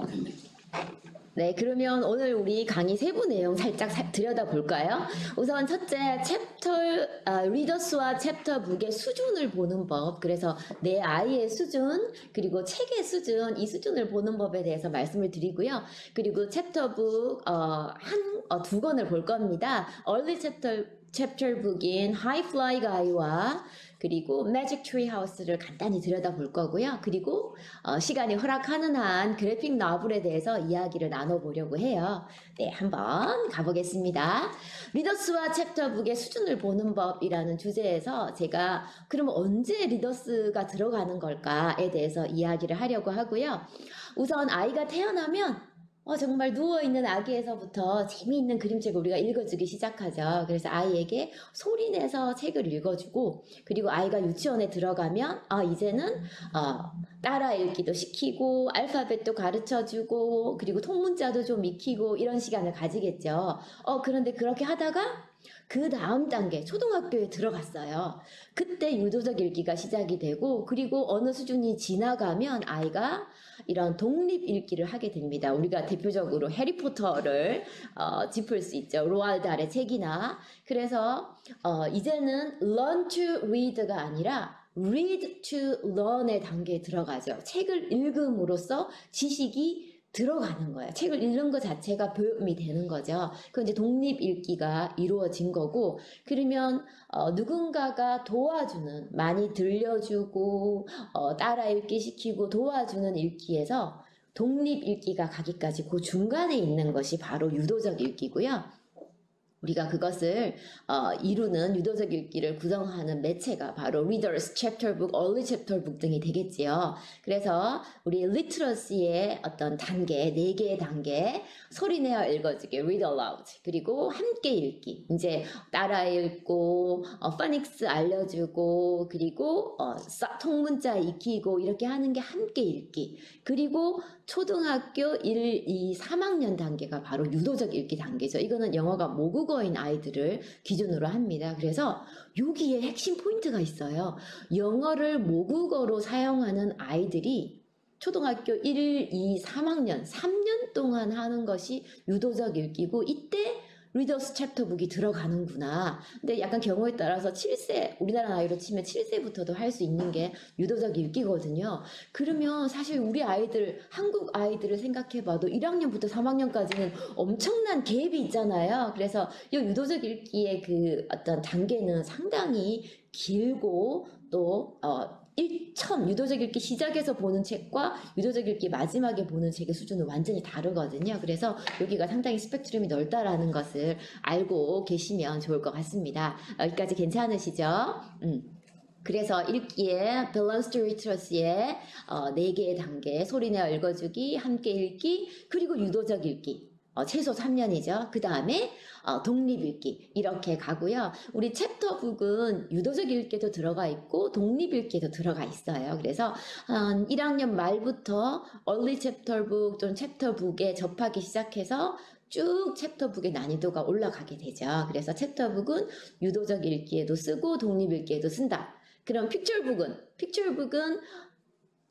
됐네. 네, 그러면 오늘 우리 강의 세부 내용 살짝 들여다볼까요? 우선 첫째, 리더스와 챕터북의 수준을 보는 법. 그래서 내 아이의 수준, 그리고 책의 수준, 이 수준을 보는 법에 대해서 말씀을 드리고요. 그리고 챕터북, 두 권을 볼 겁니다. Early 챕터북인 High Fly Guy와 그리고 Magic Tree House를 간단히 들여다볼 거고요. 그리고 시간이 허락하는 한 그래픽 너블에 대해서 이야기를 나눠보려고 해요. 네, 한번 가보겠습니다. 리더스와 챕터북의 수준을 보는 법이라는 주제에서 제가 그럼 언제 리더스가 들어가는 걸까에 대해서 이야기를 하려고 하고요. 우선 아이가 태어나면 정말 누워있는 아기에서부터 재미있는 그림책을 우리가 읽어주기 시작하죠. 그래서 아이에게 소리내서 책을 읽어주고, 그리고 아이가 유치원에 들어가면, 이제는, 따라 읽기도 시키고, 알파벳도 가르쳐주고, 그리고 통문자도 좀 익히고, 이런 시간을 가지겠죠. 그런데 그렇게 하다가, 그 다음 단계 초등학교에 들어갔어요. 그때 유도적 읽기가 시작이 되고, 그리고 어느 수준이 지나가면 아이가 이런 독립 읽기를 하게 됩니다. 우리가 대표적으로 해리포터를 짚을 수 있죠. 로알드 달의 책이나. 그래서 이제는 learn to read가 아니라 read to learn의 단계에 들어가죠. 책을 읽음으로써 지식이 들어가는 거예요. 책을 읽는 것 자체가 교육이 되는 거죠. 그 이제 독립 읽기가 이루어진 거고, 그러면 누군가가 도와주는, 많이 들려주고 따라 읽기 시키고 도와주는 읽기에서 독립 읽기가 가기까지 그 중간에 있는 것이 바로 유도적 읽기고요. 우리가 그것을 이루는 유도적 읽기를 구성하는 매체가 바로 Readers, Chapterbook, Early Chapterbook 등이 되겠지요. 그래서 우리 리트러시의 어떤 단계, 4개의 단계, 소리내어 읽어주기, Read Aloud, 그리고 함께 읽기, 이제 따라 읽고, 파닉스 알려주고, 그리고 통문자 익히고 이렇게 하는 게 함께 읽기, 그리고 초등학교 1, 2, 3학년 단계가 바로 유도적 읽기 단계죠. 이거는 영어가 모국어인 아이들을 기준으로 합니다. 그래서 여기에 핵심 포인트가 있어요. 영어를 모국어로 사용하는 아이들이 초등학교 1, 2, 3학년, 3년 동안 하는 것이 유도적 읽기고, 이때 리더스 챕터북이 들어가는구나. 근데 약간 경우에 따라서 7세, 우리나라 나이로 치면 7세부터도 할 수 있는 게 유도적 읽기거든요. 그러면 사실 우리 아이들, 한국 아이들을 생각해봐도 1학년부터 3학년까지는 엄청난 갭이 있잖아요. 그래서 이 유도적 읽기의 그 어떤 단계는 상당히 길고 또 유도적 읽기 시작해서 보는 책과 유도적 읽기 마지막에 보는 책의 수준은 완전히 다르거든요. 그래서 여기가 상당히 스펙트럼이 넓다라는 것을 알고 계시면 좋을 것 같습니다. 여기까지 괜찮으시죠? 그래서 읽기에 Balanced Literacy의 4개의 단계, 소리내어 읽어주기, 함께 읽기, 그리고 유도적 읽기. 최소 3년이죠. 그 다음에 독립 읽기 이렇게 가고요. 우리 챕터북은 유도적 읽기도 들어가 있고 독립 읽기도 들어가 있어요. 그래서 1학년 말부터 Early 챕터북 또는 챕터북에 접하기 시작해서 쭉 챕터북의 난이도가 올라가게 되죠. 그래서 챕터북은 유도적 읽기에도 쓰고 독립 읽기에도 쓴다. 그럼 픽처북은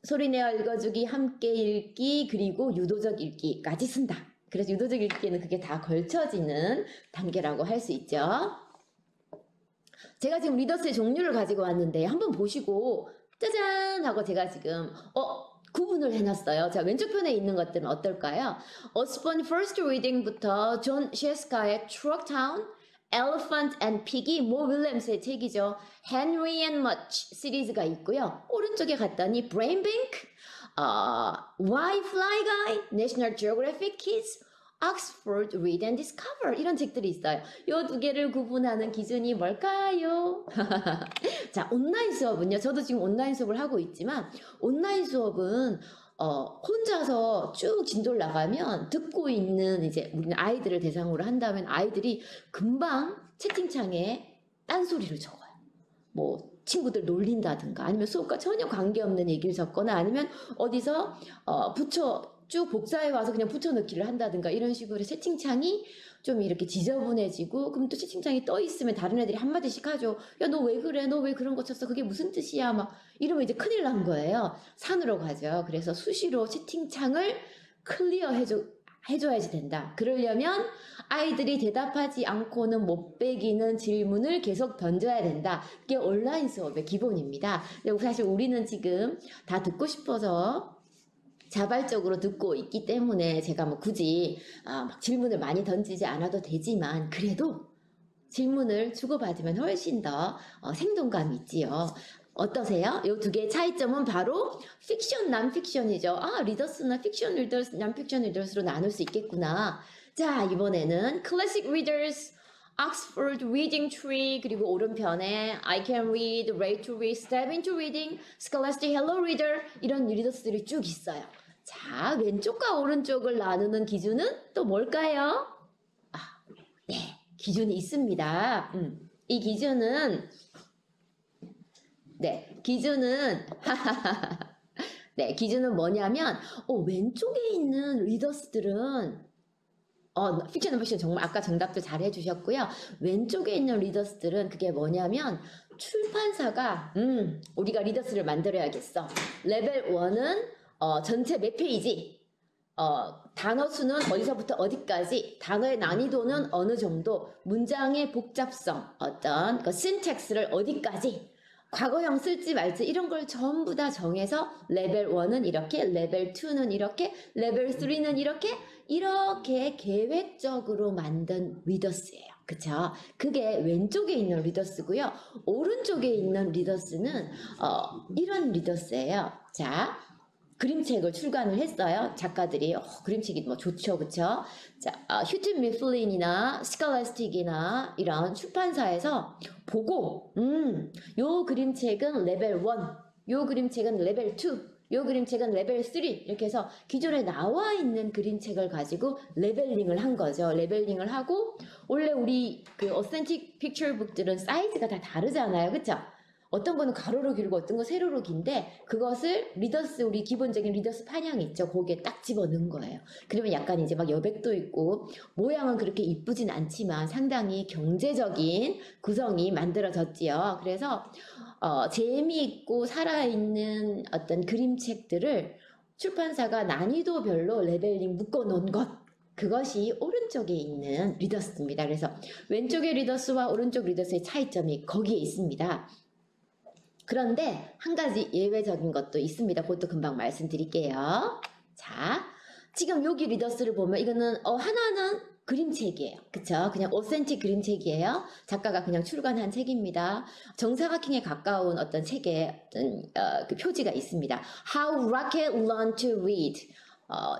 소리내어 읽어주기, 함께 읽기, 그리고 유도적 읽기까지 쓴다. 그래서 유도적 읽기에는 그게 다 걸쳐지는 단계라고 할 수 있죠. 제가 지금 리더스의 종류를 가지고 왔는데 한번 보시고 짜잔 하고 제가 지금 구분을 해놨어요. 자, 왼쪽 편에 있는 것들은 어떨까요? 오스본 First Reading부터 존 셰스카의 Truck Town, Elephant and Piggy, 모 윌리엄스의 책이죠. Henry and Much 시리즈가 있고요. 오른쪽에 갔더니 Brain Bank, Why Fly Guy, National Geographic Kids, Oxford Read and Discover 이런 책들이 있어요. 이 2개를 구분하는 기준이 뭘까요? 자, 온라인 수업은요. 저도 지금 온라인 수업을 하고 있지만 온라인 수업은 혼자서 쭉 진도를 나가면 듣고 있는 이제 우리는 아이들을 대상으로 한다면 아이들이 금방 채팅창에 딴소리를 적어요. 뭐 친구들 놀린다든가 아니면 수업과 전혀 관계없는 얘기를 적거나 아니면 어디서 쭉 복사해 와서 그냥 붙여넣기를 한다든가 이런 식으로 채팅창이 좀 이렇게 지저분해지고 그럼 또 채팅창이 떠 있으면 다른 애들이 한마디씩 하죠. 야, 너 왜 그래? 너 왜 그런 거 쳤어? 그게 무슨 뜻이야? 막 이러면 이제 큰일 난 거예요. 산으로 가죠. 그래서 수시로 채팅창을 클리어 해줘야지 된다. 그러려면 아이들이 대답하지 않고는 못 베기는 질문을 계속 던져야 된다. 그게 온라인 수업의 기본입니다. 근데 사실 우리는 지금 다 듣고 싶어서 자발적으로 듣고 있기 때문에 제가 뭐 굳이 막 질문을 많이 던지지 않아도 되지만 그래도 질문을 주고받으면 훨씬 더 생동감이 있지요. 어떠세요? 이 두 개의 차이점은 바로 픽션, 난픽션이죠. 아, 리더스나 픽션 리더스, 난픽션 리더스로 나눌 수 있겠구나. 자, 이번에는 클래식 리더스, Oxford Reading Tree, 그리고 오른편에 I Can Read, Rate to Read, Step into Reading, Scholastic Hello Reader 이런 리더스들이 쭉 있어요. 자, 왼쪽과 오른쪽을 나누는 기준은 또 뭘까요? 아, 네, 기준이 있습니다. 이 기준은 네, 기준은 뭐냐면, 왼쪽에 있는 리더스들은, 픽션 픽션 정말 아까 정답도 잘 해주셨고요. 왼쪽에 있는 리더스들은 그게 뭐냐면, 출판사가, 우리가 리더스를 만들어야겠어. 레벨 1은, 전체 몇 페이지, 단어 수는 어디서부터 어디까지, 단어의 난이도는 어느 정도, 문장의 복잡성, 어떤 그 신텍스를 어디까지, 과거형 쓸지 말지 이런 걸 전부 다 정해서 레벨 1은 이렇게, 레벨 2는 이렇게, 레벨 3는 이렇게 계획적으로 만든 리더스예요. 그쵸? 그게 왼쪽에 있는 리더스고요. 오른쪽에 있는 리더스는 이런 리더스예요. 자, 그림책을 출간을 했어요. 작가들이 그림책이 뭐 좋죠, 그쵸? 자, 휴튼 미플린이나 스칼라스틱이나 이런 출판사에서 보고, 요 그림책은 레벨 1, 요 그림책은 레벨 2, 요 그림책은 레벨 3 이렇게 해서 기존에 나와 있는 그림책을 가지고 레벨링을 한 거죠. 레벨링을 하고 원래 우리 그 어센틱 픽처북들은 사이즈가 다 다르잖아요, 그쵸? 어떤 거는 가로로 길고 어떤 거 세로로 긴데 그것을 리더스 우리 기본적인 리더스 판형 있죠. 거기에 딱 집어넣은 거예요. 그러면 약간 이제 막 여백도 있고 모양은 그렇게 이쁘진 않지만 상당히 경제적인 구성이 만들어졌지요. 그래서 재미있고 살아있는 어떤 그림책들을 출판사가 난이도별로 레벨링 묶어놓은 것 그것이 오른쪽에 있는 리더스입니다. 그래서 왼쪽의 리더스와 오른쪽 리더스의 차이점이 거기에 있습니다. 그런데 한 가지 예외적인 것도 있습니다. 그것도 금방 말씀드릴게요. 자, 지금 여기 리더스를 보면 이거는 하나는 그림책이에요. 그쵸? 그냥 오센틱 그림책이에요. 작가가 그냥 출간한 책입니다. 정사각형에 가까운 어떤 책의 어떤 그 표지가 있습니다. How Rocket Learned to Read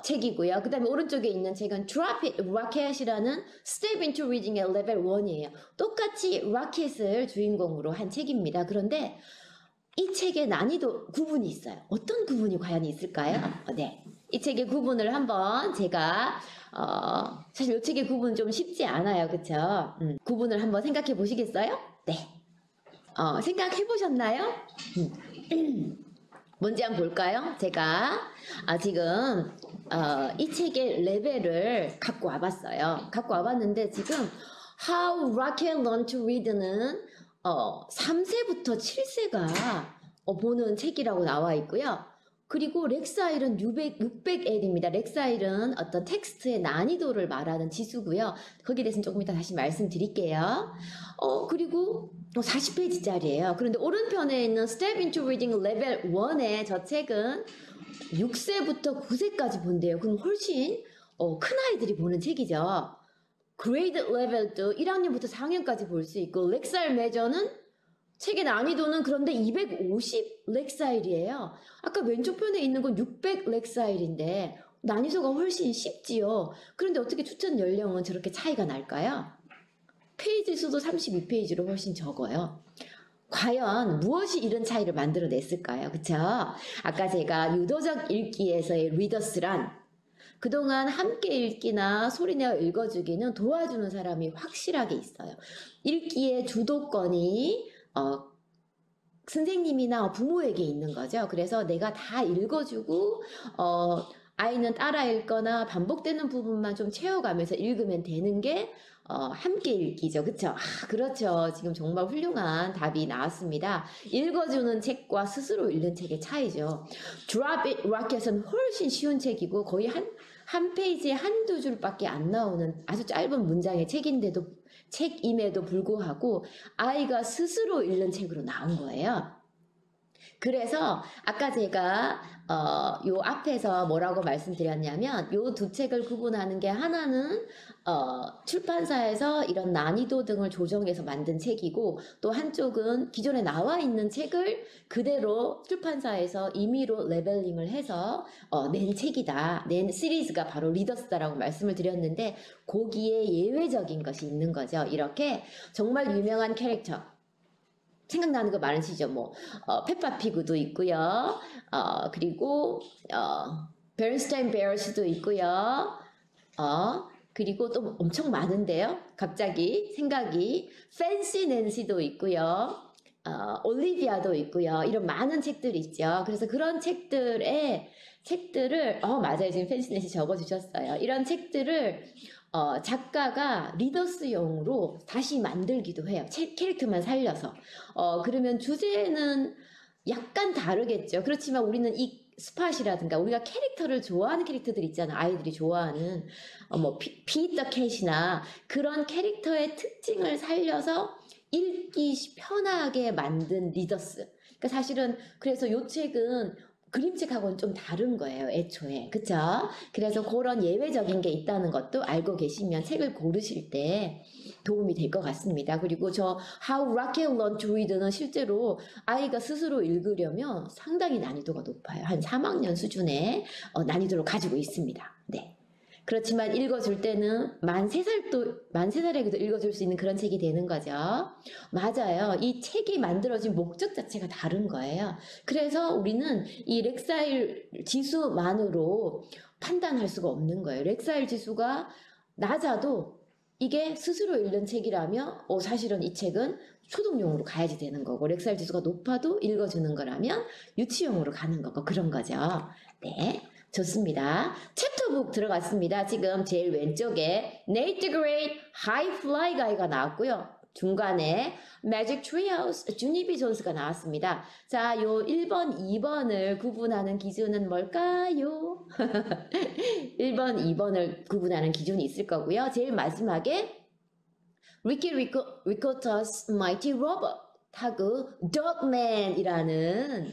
책이고요. 그 다음에 오른쪽에 있는 책은 Drop It Rocket이라는 Step into Reading의 레벨 1이에요. 똑같이 로켓을 주인공으로 한 책입니다. 그런데 이 책의 난이도 구분이 있어요. 어떤 구분이 과연 있을까요? 네, 이 책의 구분을 한번 제가 사실 이 책의 구분 좀 쉽지 않아요, 그쵸? 구분을 한번 생각해 보시겠어요? 네, 생각해 보셨나요? 뭔지 한번 볼까요? 제가 지금 이 책의 레벨을 갖고 와봤어요. 갖고 와봤는데 지금 How Rocket Learned to Read는 3세부터 7세가 보는 책이라고 나와 있고요. 그리고 렉사일은 600L입니다. 렉사일은 어떤 텍스트의 난이도를 말하는 지수고요. 거기에 대해서는 조금 이따 다시 말씀드릴게요. 그리고 40페이지짜리예요. 그런데 오른편에 있는 Step into Reading 레벨 1의 저 책은 6세부터 9세까지 본대요. 그럼 훨씬 큰 아이들이 보는 책이죠. 그레이드 레벨도 1학년부터 4학년까지 볼 수 있고 렉사일 메저는 책의 난이도는 그런데 250 렉사일이에요. 아까 왼쪽 편에 있는 건 600 렉사일인데 난이도가 훨씬 쉽지요. 그런데 어떻게 추천 연령은 저렇게 차이가 날까요? 페이지 수도 32페이지로 훨씬 적어요. 과연 무엇이 이런 차이를 만들어냈을까요? 그쵸? 아까 제가 유도적 읽기에서의 리더스란 그동안 함께 읽기나 소리내어 읽어주기는 도와주는 사람이 확실하게 있어요. 읽기의 주도권이 선생님이나 부모에게 있는 거죠. 그래서 내가 다 읽어주고 아이는 따라 읽거나 반복되는 부분만 좀 채워가면서 읽으면 되는 게 함께 읽기죠. 그쵸? 아, 그렇죠. 지금 정말 훌륭한 답이 나왔습니다. 읽어주는 책과 스스로 읽는 책의 차이죠. Drop It Rocket은 훨씬 쉬운 책이고 거의 한 페이지에 한두 줄밖에 안 나오는 아주 짧은 문장의 책임에도 불구하고 아이가 스스로 읽는 책으로 나온 거예요. 그래서 아까 제가 요 앞에서 뭐라고 말씀드렸냐면 요 두 책을 구분하는 게 하나는 출판사에서 이런 난이도 등을 조정해서 만든 책이고 또 한쪽은 기존에 나와 있는 책을 그대로 출판사에서 임의로 레벨링을 해서 낸 책이다. 낸 시리즈가 바로 리더스다라고 말씀을 드렸는데 거기에 예외적인 것이 있는 거죠. 이렇게 정말 유명한 캐릭터 생각나는 거 많으시죠? 뭐 페파피그도 있고요. 그리고 베른스타인 베어스도 있고요. 그리고 또 엄청 많은데요. 갑자기 생각이 팬시 낸시도 있고요. 올리비아도 있고요. 이런 많은 책들이 있죠. 그래서 그런 책들을 맞아요. 지금 팬시 낸시 적어주셨어요. 이런 책들을 작가가 리더스용으로 다시 만들기도 해요. 캐릭터만 살려서. 그러면 주제는 약간 다르겠죠. 그렇지만 우리는 이 스팟이라든가 우리가 캐릭터를 좋아하는 캐릭터들 있잖아. 아이들이 좋아하는 뭐 피터 캣이나 그런 캐릭터의 특징을 살려서 읽기 편하게 만든 리더스. 그러니까 사실은 그래서 이 책은 그림책하고는 좀 다른 거예요, 애초에. 그쵸? 그래서 그런 예외적인 게 있다는 것도 알고 계시면 책을 고르실 때 도움이 될 것 같습니다. 그리고 저 How Rocket Learned to Read는 실제로 아이가 스스로 읽으려면 상당히 난이도가 높아요. 한 3학년 수준의 난이도를 가지고 있습니다. 네. 그렇지만 읽어줄 때는 만 3살에게도 읽어줄 수 있는 그런 책이 되는 거죠. 맞아요. 이 책이 만들어진 목적 자체가 다른 거예요. 그래서 우리는 이 렉사일 지수만으로 판단할 수가 없는 거예요. 렉사일 지수가 낮아도 이게 스스로 읽는 책이라면 사실은 이 책은 초등용으로 가야지 되는 거고 렉사일 지수가 높아도 읽어주는 거라면 유치용으로 가는 거고 그런 거죠. 네. 좋습니다. 챕터북 들어갔습니다. 지금 제일 왼쪽에 Nate the Great High Fly Guy가 나왔고요. 중간에 Magic Treehouse 주니비 존스가 나왔습니다. 자, 요 1번, 2번을 구분하는 기준은 뭘까요? 1번, 2번을 구분하는 기준이 있을 거고요. 제일 마지막에 Ricky Ricotta's Mighty Robot 하고 Dogman이라는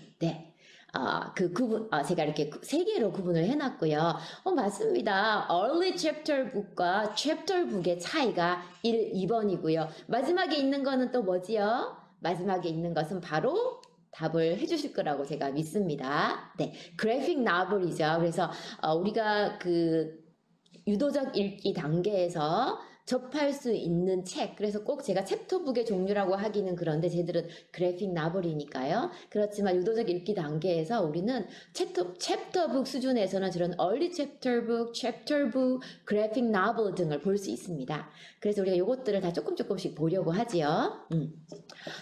제가 이렇게 세 개로 구분을 해놨고요. 맞습니다. Early Chapter Book과 Chapter Book의 차이가 1, 2번이고요. 마지막에 있는 거는 또 뭐지요? 마지막에 있는 것은 바로 답을 해주실 거라고 제가 믿습니다. 네, 그래픽 나블이죠. 그래서 우리가 그 유도적 읽기 단계에서 접할 수 있는 책. 그래서 꼭 제가 챕터북의 종류라고 하기는 그런데 쟤들은 그래픽 나블이니까요. 그렇지만 유도적 읽기 단계에서 우리는 챕터북 수준에서는 저런 early chapterbook, chapterbook, 그래픽 나블 등을 볼 수 있습니다. 그래서 우리가 요것들을 다 조금씩 보려고 하지요.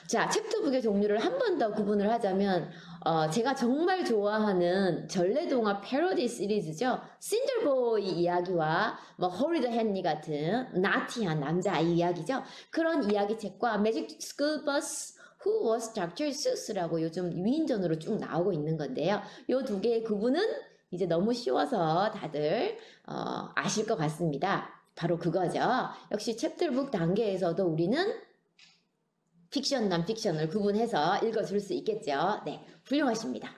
자, 챕터북의 종류를 한 번 더 구분을 하자면 제가 정말 좋아하는 전래동화 패러디 시리즈죠. 신들보이 이야기와 뭐 호리더 헨리 같은 나티한 남자아이 이야기죠. 그런 이야기책과 매직 스쿨 버스 Who was Dr. Seuss라고 요즘 위인전으로 쭉 나오고 있는 건데요. 요 두 개의 구분은 이제 너무 쉬워서 다들 아실 것 같습니다. 바로 그거죠. 역시 챕터북 단계에서도 우리는 픽션, 난픽션을 구분해서 읽어줄 수 있겠죠. 네, 훌륭하십니다.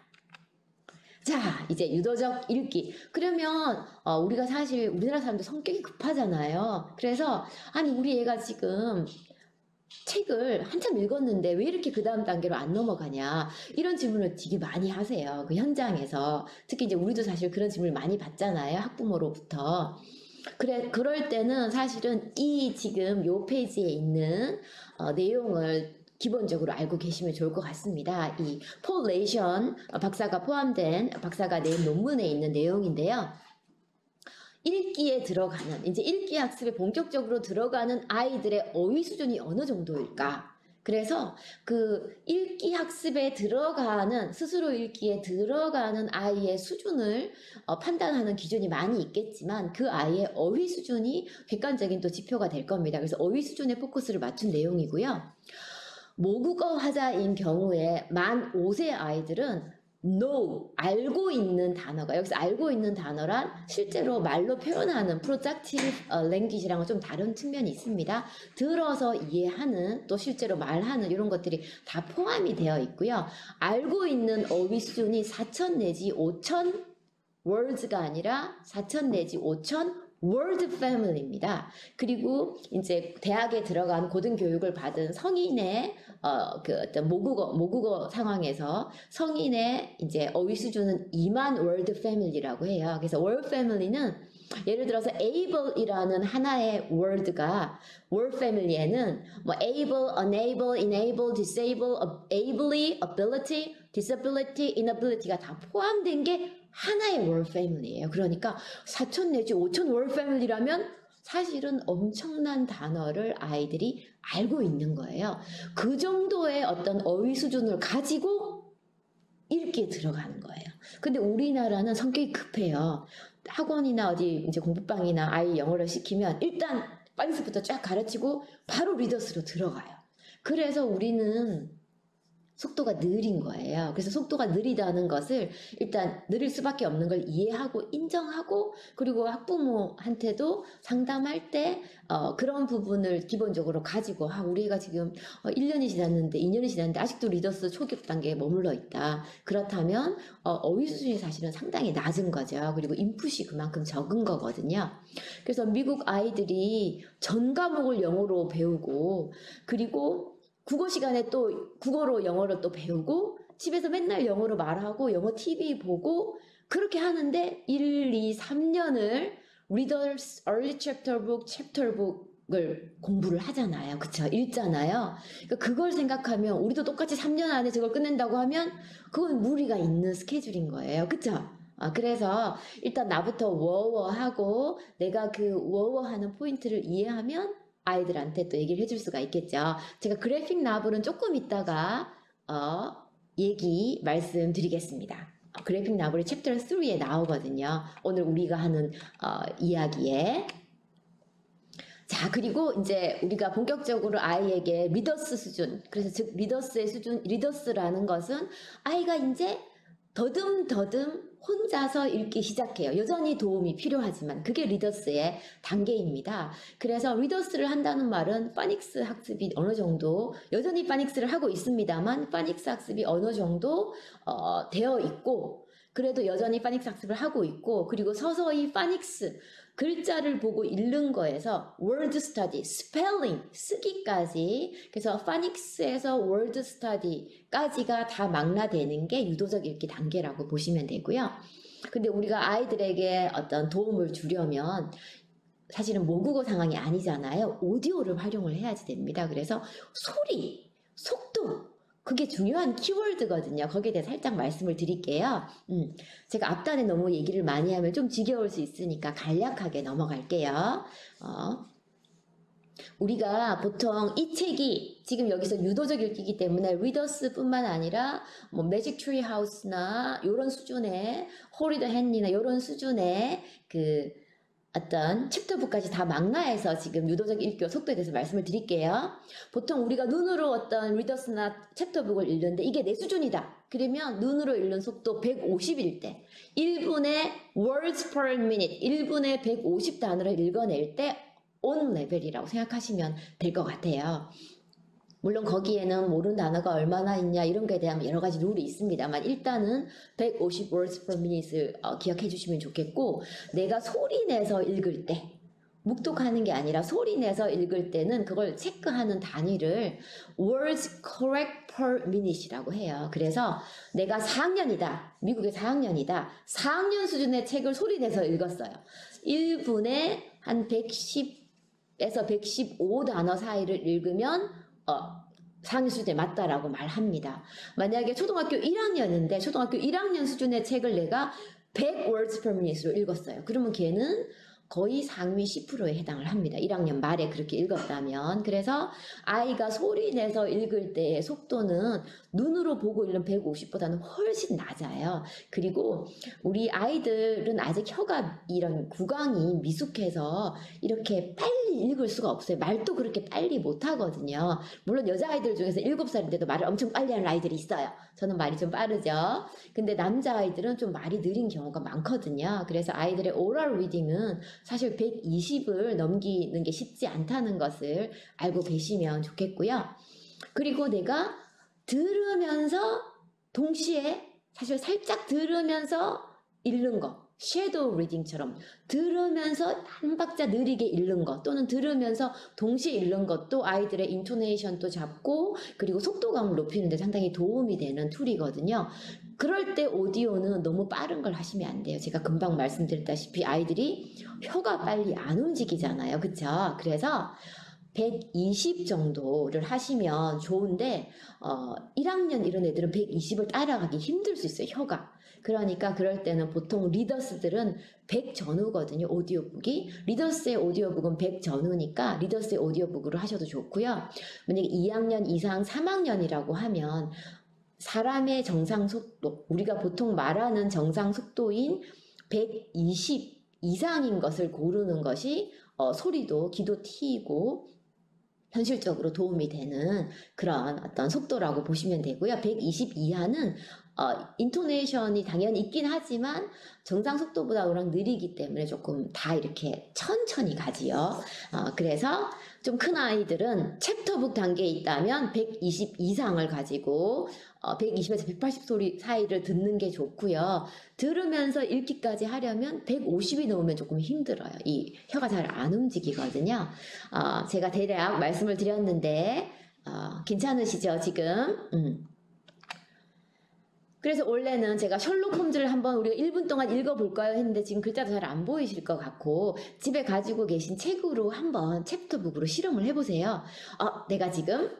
자, 이제 유도적 읽기. 그러면 우리가 사실 우리나라 사람들 성격이 급하잖아요. 그래서 아니 우리 애가 지금 책을 한참 읽었는데 왜 이렇게 그 다음 단계로 안 넘어가냐 이런 질문을 되게 많이 하세요. 그 현장에서 특히 이제 우리도 사실 그런 질문을 많이 받잖아요. 학부모로부터. 그럴 때는 사실은 이 지금 요 페이지에 있는 내용을 기본적으로 알고 계시면 좋을 것 같습니다. 이 폴 레이션 박사가 낸 논문에 있는 내용인데요. 읽기에 들어가는 이제 읽기 학습에 본격적으로 들어가는 아이들의 어휘 수준이 어느 정도일까? 그래서 그 읽기 학습에 들어가는, 스스로 읽기에 들어가는 아이의 수준을 판단하는 기준이 많이 있겠지만 그 아이의 어휘 수준이 객관적인 또 지표가 될 겁니다. 그래서 어휘 수준에 포커스를 맞춘 내용이고요. 모국어 화자인 경우에 만 5세 아이들은 know, 알고 있는 단어가, 여기서 알고 있는 단어란 실제로 말로 표현하는 projective language랑은 좀 다른 측면이 있습니다. 들어서 이해하는, 또 실제로 말하는 이런 것들이 다 포함이 되어 있고요. 알고 있는 어휘 수준이 4,000 내지 5,000 words가 아니라 4,000 내지 5,000 word family입니다. 그리고 이제 대학에 들어간 고등교육을 받은 성인의 그 어떤 모국어 상황에서 성인의 이제 어휘 수준은 2만 word family라고 해요. 그래서 word family는 예를 들어서 able이라는 하나의 word가 word family에는 뭐 able, unable, enable, disable, ably, ability, disability, inability가 다 포함된 게 하나의 word family예요. 그러니까 4,000 내지 5,000 word family라면 사실은 엄청난 단어를 아이들이 알고 있는 거예요. 그 정도의 어떤 어휘 수준을 가지고 읽기에 들어가는 거예요. 근데 우리나라는 성격이 급해요. 학원이나 어디 이제 공부방이나 아이 영어를 시키면 일단 파닉스부터 쫙 가르치고 바로 리더스로 들어가요. 그래서 우리는 속도가 느린 거예요. 그래서 속도가 느리다는 것을 일단 느릴 수밖에 없는 걸 이해하고 인정하고, 그리고 학부모한테도 상담할 때 그런 부분을 기본적으로 가지고 우리 애가 지금 1년이 지났는데 2년이 지났는데 아직도 리더스 초급 단계에 머물러 있다. 그렇다면 어휘 수준이 사실은 상당히 낮은 거죠. 그리고 인풋이 그만큼 적은 거거든요. 그래서 미국 아이들이 전 과목을 영어로 배우고, 그리고 국어 시간에 또 국어로 영어를 또 배우고, 집에서 맨날 영어로 말하고 영어 TV 보고 그렇게 하는데 1, 2, 3년을 Reader's Early Chapter Book, Chapter Book을 공부를 하잖아요. 그쵸? 읽잖아요. 그러니까 그걸 생각하면 우리도 똑같이 3년 안에 저걸 끝낸다고 하면 그건 무리가 있는 스케줄인 거예요. 그쵸? 그래서 일단 나부터 워워하고 내가 그 워워하는 포인트를 이해하면 아이들한테 또 얘기를 해줄 수가 있겠죠. 제가 그래픽 나블은 조금 이따가 말씀드리겠습니다. 그래픽 나블이 챕터 3에 나오거든요. 오늘 우리가 하는 이야기에. 자, 그리고 이제 우리가 본격적으로 아이에게 리더스 수준, 그래서 즉 리더스의 수준, 리더스라는 것은 아이가 이제 더듬더듬 혼자서 읽기 시작해요. 여전히 도움이 필요하지만 그게 리더스의 단계입니다. 그래서 리더스를 한다는 말은 파닉스 학습이 어느 정도, 여전히 파닉스를 하고 있습니다만 파닉스 학습이 어느 정도 되어 있고, 그래도 여전히 파닉스 학습을 하고 있고, 그리고 서서히 파닉스 글자를 보고 읽는 거에서 word study, spelling, 쓰기까지, 그래서 파닉스에서 word study까지가 다 망라되는 게 유도적 읽기 단계라고 보시면 되고요. 근데 우리가 아이들에게 어떤 도움을 주려면 사실은 모국어 상황이 아니잖아요. 오디오를 활용을 해야지 됩니다. 그래서 소리, 속도, 그게 중요한 키워드거든요. 거기에 대해 살짝 말씀을 드릴게요. 제가 앞단에 너무 얘기를 많이 하면 좀 지겨울 수 있으니까 간략하게 넘어갈게요. 우리가 보통 이 책이 지금 여기서 유도적 읽기이기 때문에 리더스뿐만 아니라 뭐 매직 트리 하우스나 이런 수준의 호리더 헨리나 이런 수준의 그 어떤 챕터북까지 다 망라해서 지금 유도적 읽기 속도에 대해서 말씀을 드릴게요. 보통 우리가 눈으로 어떤 리더스나 챕터북을 읽는데 이게 내 수준이다. 그러면 눈으로 읽는 속도 150일 때 1분에 words per minute, 1분에 150 단어를 읽어낼 때 on 레벨이라고 생각하시면 될 것 같아요. 물론 거기에는 모르는 단어가 얼마나 있냐 이런 거에 대한 여러 가지 룰이 있습니다만 일단은 150 words per minute을 기억해 주시면 좋겠고, 내가 소리 내서 읽을 때, 묵독하는 게 아니라 소리 내서 읽을 때는 그걸 체크하는 단위를 words correct per minute이라고 해요. 그래서 내가 4학년이다. 미국의 4학년이다. 4학년 수준의 책을 소리 내서 읽었어요. 1분에 한 110에서 115 단어 사이를 읽으면 상위 수준에 맞다라고 말합니다. 만약에 초등학교 1학년인데 초등학교 1학년 수준의 책을 내가 100 words per minute로 읽었어요. 그러면 걔는 거의 상위 10%에 해당을 합니다. 1학년 말에 그렇게 읽었다면. 그래서 아이가 소리 내서 읽을 때의 속도는 눈으로 보고 읽는 150보다는 훨씬 낮아요. 그리고 우리 아이들은 아직 혀가 이런 구강이 미숙해서 이렇게 빨리 읽을 수가 없어요. 말도 그렇게 빨리 못하거든요. 물론 여자아이들 중에서 7살인데도 말을 엄청 빨리 하는 아이들이 있어요. 저는 말이 좀 빠르죠. 근데 남자아이들은 좀 말이 느린 경우가 많거든요. 그래서 아이들의 오럴 리딩은 사실 120을 넘기는 게 쉽지 않다는 것을 알고 계시면 좋겠고요. 그리고 내가 들으면서 동시에 사실 살짝 들으면서 읽는 거, 섀도우 리딩처럼 들으면서 한 박자 느리게 읽는 것 또는 들으면서 동시에 읽는 것도 아이들의 인토네이션도 잡고 그리고 속도감을 높이는 데 상당히 도움이 되는 툴이거든요. 그럴 때 오디오는 너무 빠른 걸 하시면 안 돼요. 제가 금방 말씀드렸다시피 아이들이 혀가 빨리 안 움직이잖아요. 그쵸? 그래서 120 정도를 하시면 좋은데 1학년 이런 애들은 120을 따라가기 힘들 수 있어요. 혀가. 그러니까 그럴 때는 보통 리더스들은 100 전후거든요. 오디오북이. 리더스의 오디오북은 100 전후니까 리더스의 오디오북으로 하셔도 좋고요. 만약에 2학년 이상 3학년이라고 하면 사람의 정상 속도, 우리가 보통 말하는 정상 속도인 120 이상인 것을 고르는 것이 소리도 기도 튀고 현실적으로 도움이 되는 그런 어떤 속도라고 보시면 되고요. 120 이하는 인토네이션이 당연히 있긴 하지만 정상 속도보다 워낙 느리기 때문에 조금 다 이렇게 천천히 가지요. 그래서 좀 큰 아이들은 챕터북 단계에 있다면 120 이상을 가지고 120에서 180 소리 사이를 듣는 게 좋고요. 들으면서 읽기까지 하려면 150이 넘으면 조금 힘들어요. 이 혀가 잘 안 움직이거든요. 제가 대략 말씀을 드렸는데 괜찮으시죠 지금? 그래서 원래는 제가 셜록 홈즈를 한번 우리가 1분 동안 읽어볼까요 했는데 지금 글자도 잘 안 보이실 것 같고 집에 가지고 계신 책으로 한번 챕터북으로 실험을 해보세요. 내가 지금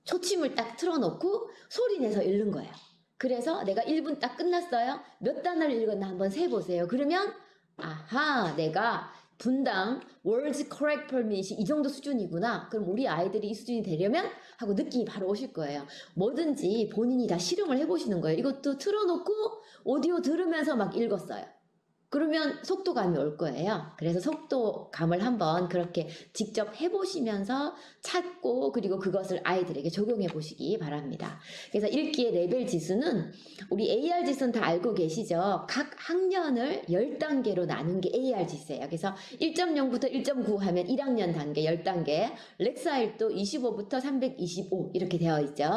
초침을 딱 틀어놓고 소리 내서 읽는 거예요. 그래서 내가 1분 딱 끝났어요. 몇 단어를 읽었나 한번 세보세요. 그러면 아하, 내가 분당 words correct per minute이 이 정도 수준이구나. 그럼 우리 아이들이 이 수준이 되려면 하고 느낌이 바로 오실 거예요. 뭐든지 본인이 다 실험을 해보시는 거예요. 이것도 틀어놓고 오디오 들으면서 막 읽었어요. 그러면 속도감이 올 거예요. 그래서 속도감을 한번 그렇게 직접 해보시면서 찾고 그리고 그것을 아이들에게 적용해 보시기 바랍니다. 그래서 읽기의 레벨 지수는 우리 AR 지수는 다 알고 계시죠? 각 학년을 10단계로 나눈 게 AR 지수예요. 그래서 1.0부터 1.9 하면 1학년 단계 10단계, 렉사일도 25부터 325 이렇게 되어 있죠.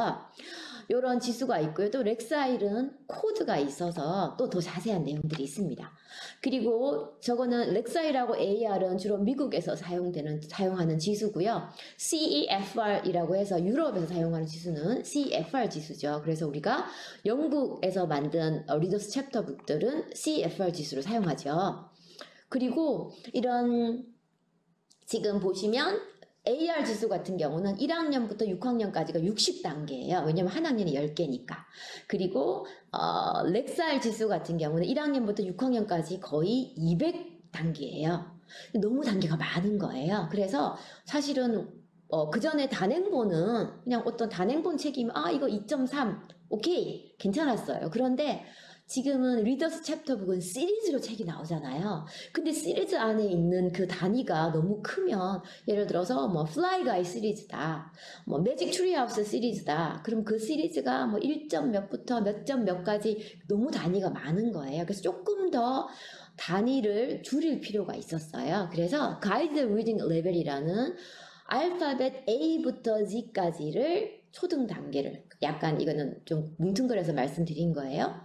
이런 지수가 있고요. 또 렉사일은 코드가 있어서 또 더 자세한 내용들이 있습니다. 그리고 저거는 렉사일하고 AR은 주로 미국에서 사용하는 지수고요. CEFR이라고 해서 유럽에서 사용하는 지수는 CFR 지수죠. 그래서 우리가 영국에서 만든 리더스 챕터북들은 CFR 지수를 사용하죠. 그리고 이런 지금 보시면 AR 지수 같은 경우는 1학년부터 6학년까지가 60단계예요. 왜냐면 한 학년이 10개니까. 그리고 렉사일 지수 같은 경우는 1학년부터 6학년까지 거의 200단계예요. 너무 단계가 많은 거예요. 그래서 사실은 그 전에 단행본은 그냥 어떤 단행본 책이면 이거 2.3 오케이 괜찮았어요. 그런데 지금은 리더스 챕터북은 시리즈로 책이 나오잖아요. 근데 시리즈 안에 있는 그 단위가 너무 크면 예를 들어서 뭐 플라이 가이 시리즈다, 뭐 매직 트리 하우스 시리즈다. 그럼 그 시리즈가 뭐 1점 몇부터 몇 점 몇까지 너무 단위가 많은 거예요. 그래서 조금 더 단위를 줄일 필요가 있었어요. 그래서 가이드 리딩 레벨이라는 알파벳 A부터 Z까지를 초등 단계를 약간 이거는 좀 뭉뚱그려서 말씀드린 거예요.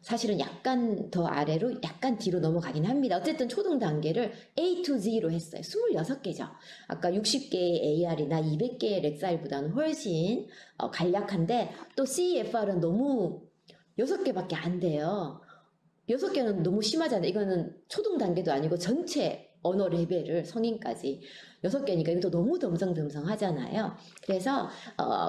사실은 약간 더 아래로 약간 뒤로 넘어가긴 합니다. 어쨌든 초등 단계를 A to Z로 했어요. 26개죠. 아까 60개의 AR이나 200개의 렉사일보다는 훨씬 간략한데 또 CFR은 너무 6개밖에 안 돼요. 6개는 너무 심하잖아요. 이거는 초등 단계도 아니고 전체 언어 레벨을 성인까지 6개니까 이것도 너무 덤성덤성하잖아요. 그래서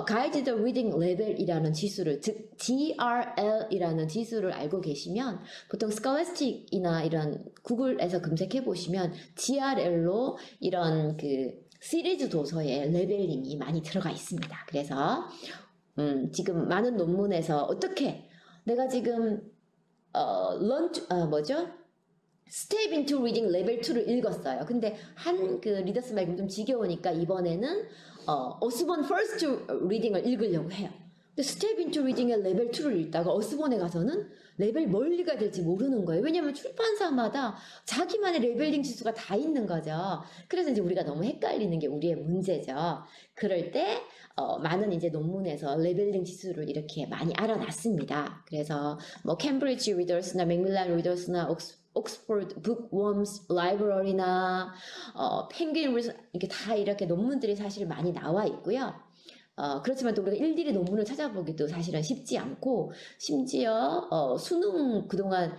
Guide the Reading Level이라는 지수를, 즉 GRL이라는 지수를 알고 계시면 보통 Scholastic이나 이런 구글에서 검색해 보시면 GRL로 이런 그 시리즈 도서에 레벨링이 많이 들어가 있습니다. 그래서 지금 많은 논문에서 어떻게 내가 지금 뭐죠? Step into Reading 레벨 2를 읽었어요. 근데 한 그 리더스 말고 좀 지겨우니까 이번에는 어스본 First Reading을 읽으려고 해요. 근데 Step into Reading의 레벨 2를 읽다가 어스본에 가서는 레벨 뭘 읽어야 될지 모르는 거예요. 왜냐면 출판사마다 자기만의 레벨링 지수가 다 있는 거죠. 그래서 이제 우리가 너무 헷갈리는 게 우리의 문제죠. 그럴 때 많은 이제 논문에서 레벨링 지수를 이렇게 많이 알아놨습니다. 그래서 뭐 캠브리지 리더스나 맥밀란 리더스나 옥스포드 북웜스 라이브러리나 펭귄 이렇게 다 이렇게 논문들이 사실 많이 나와 있고요. 그렇지만 또 우리가 일일이 논문을 찾아보기도 사실은 쉽지 않고 심지어 수능 그동안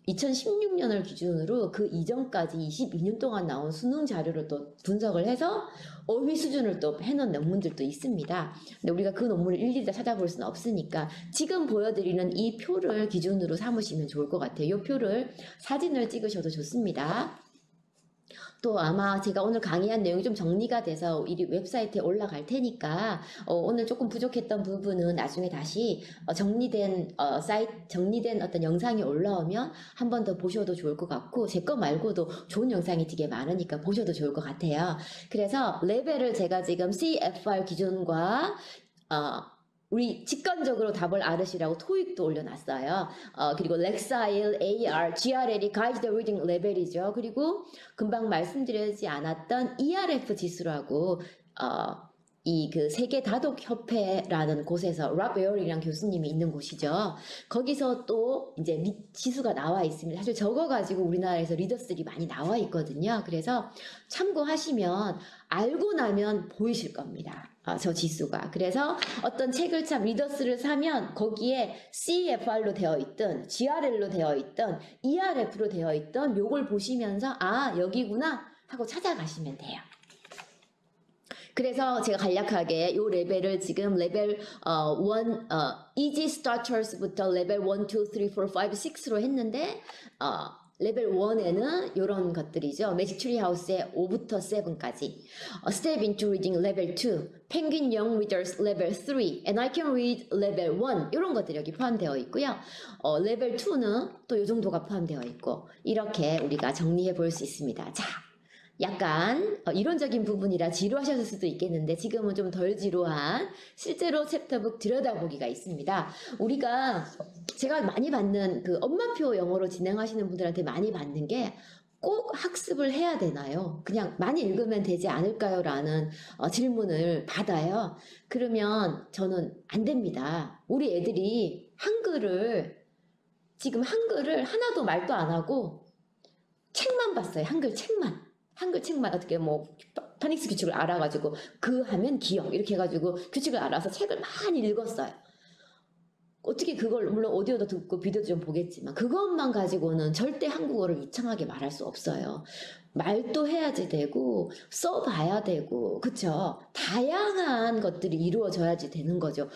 2016년을 기준으로 그 이전까지 22년 동안 나온 수능 자료를 또 분석을 해서 어휘 수준을 또 해놓은 논문들도 있습니다. 근데 우리가 그 논문을 일일이 다 찾아볼 수는 없으니까 지금 보여드리는 이 표를 기준으로 삼으시면 좋을 것 같아요. 이 표를 사진을 찍으셔도 좋습니다. 또 아마 제가 오늘 강의한 내용이 좀 정리가 돼서 이 웹사이트에 올라갈 테니까 오늘 조금 부족했던 부분은 나중에 다시 정리된 어떤 영상이 올라오면 한 번 더 보셔도 좋을 것 같고 제 거 말고도 좋은 영상이 되게 많으니까 보셔도 좋을 것 같아요. 그래서 레벨을 제가 지금 CFR 기준과 우리 직관적으로 답을 알으시라고 토익도 올려놨어요. 그리고 렉사일, AR, GRL이 Guide the Reading 레벨이죠. 그리고 금방 말씀드리지 않았던 ERF 지수라고 이 그 세계 다독 협회라는 곳에서 랍 웨어링이라는 교수님이 있는 곳이죠. 거기서 또 이제 지수가 나와 있습니다. 사실 저거 가지고 우리나라에서 리더스들이 많이 나와 있거든요. 그래서 참고하시면 알고 나면 보이실 겁니다. 저 지수가. 그래서 어떤 책을 리더스를 사면 거기에 CFR로 되어 있든 GRL로 되어 있든 ERF로 되어 있든 요걸 보시면서 여기구나 하고 찾아가시면 돼요. 그래서 제가 간략하게 요 레벨을 지금 레벨 1, Easy Starters부터 레벨 1, 2, 3, 4, 5, 6로 했는데 레벨 1에는 이런 것들이죠. 매직 트리 하우스의 5부터 7까지. Step into Reading 레벨 2, Penguin Young Readers 레벨 3, And I Can Read 레벨 1 이런 것들이 여기 포함되어 있고요. 레벨 2는 또 이 정도가 포함되어 있고 이렇게 우리가 정리해 볼 수 있습니다. 자. 약간 이론적인 부분이라 지루하셨을 수도 있겠는데 지금은 좀 덜 지루한 실제로 챕터북 들여다보기가 있습니다. 제가 많이 받는 그 엄마표 영어로 진행하시는 분들한테 많이 받는 게 꼭 학습을 해야 되나요? 그냥 많이 읽으면 되지 않을까요? 라는 질문을 받아요. 그러면 저는 안 됩니다. 우리 애들이 지금 한글을 하나도 말도 안 하고 책만 봤어요. 한글 책만 어떻게 뭐 파닉스 규칙을 알아가지고 그 하면 기억 이렇게 해가지고 규칙을 알아서 책을 많이 읽었어요. 어떻게 그걸 물론 오디오도 듣고 비디오도 좀 보겠지만 그것만 가지고는 절대 한국어를 유창하게 말할 수 없어요. 말도 해야지 되고 써봐야 되고 그쵸? 다양한 것들이 이루어져야지 되는 거죠.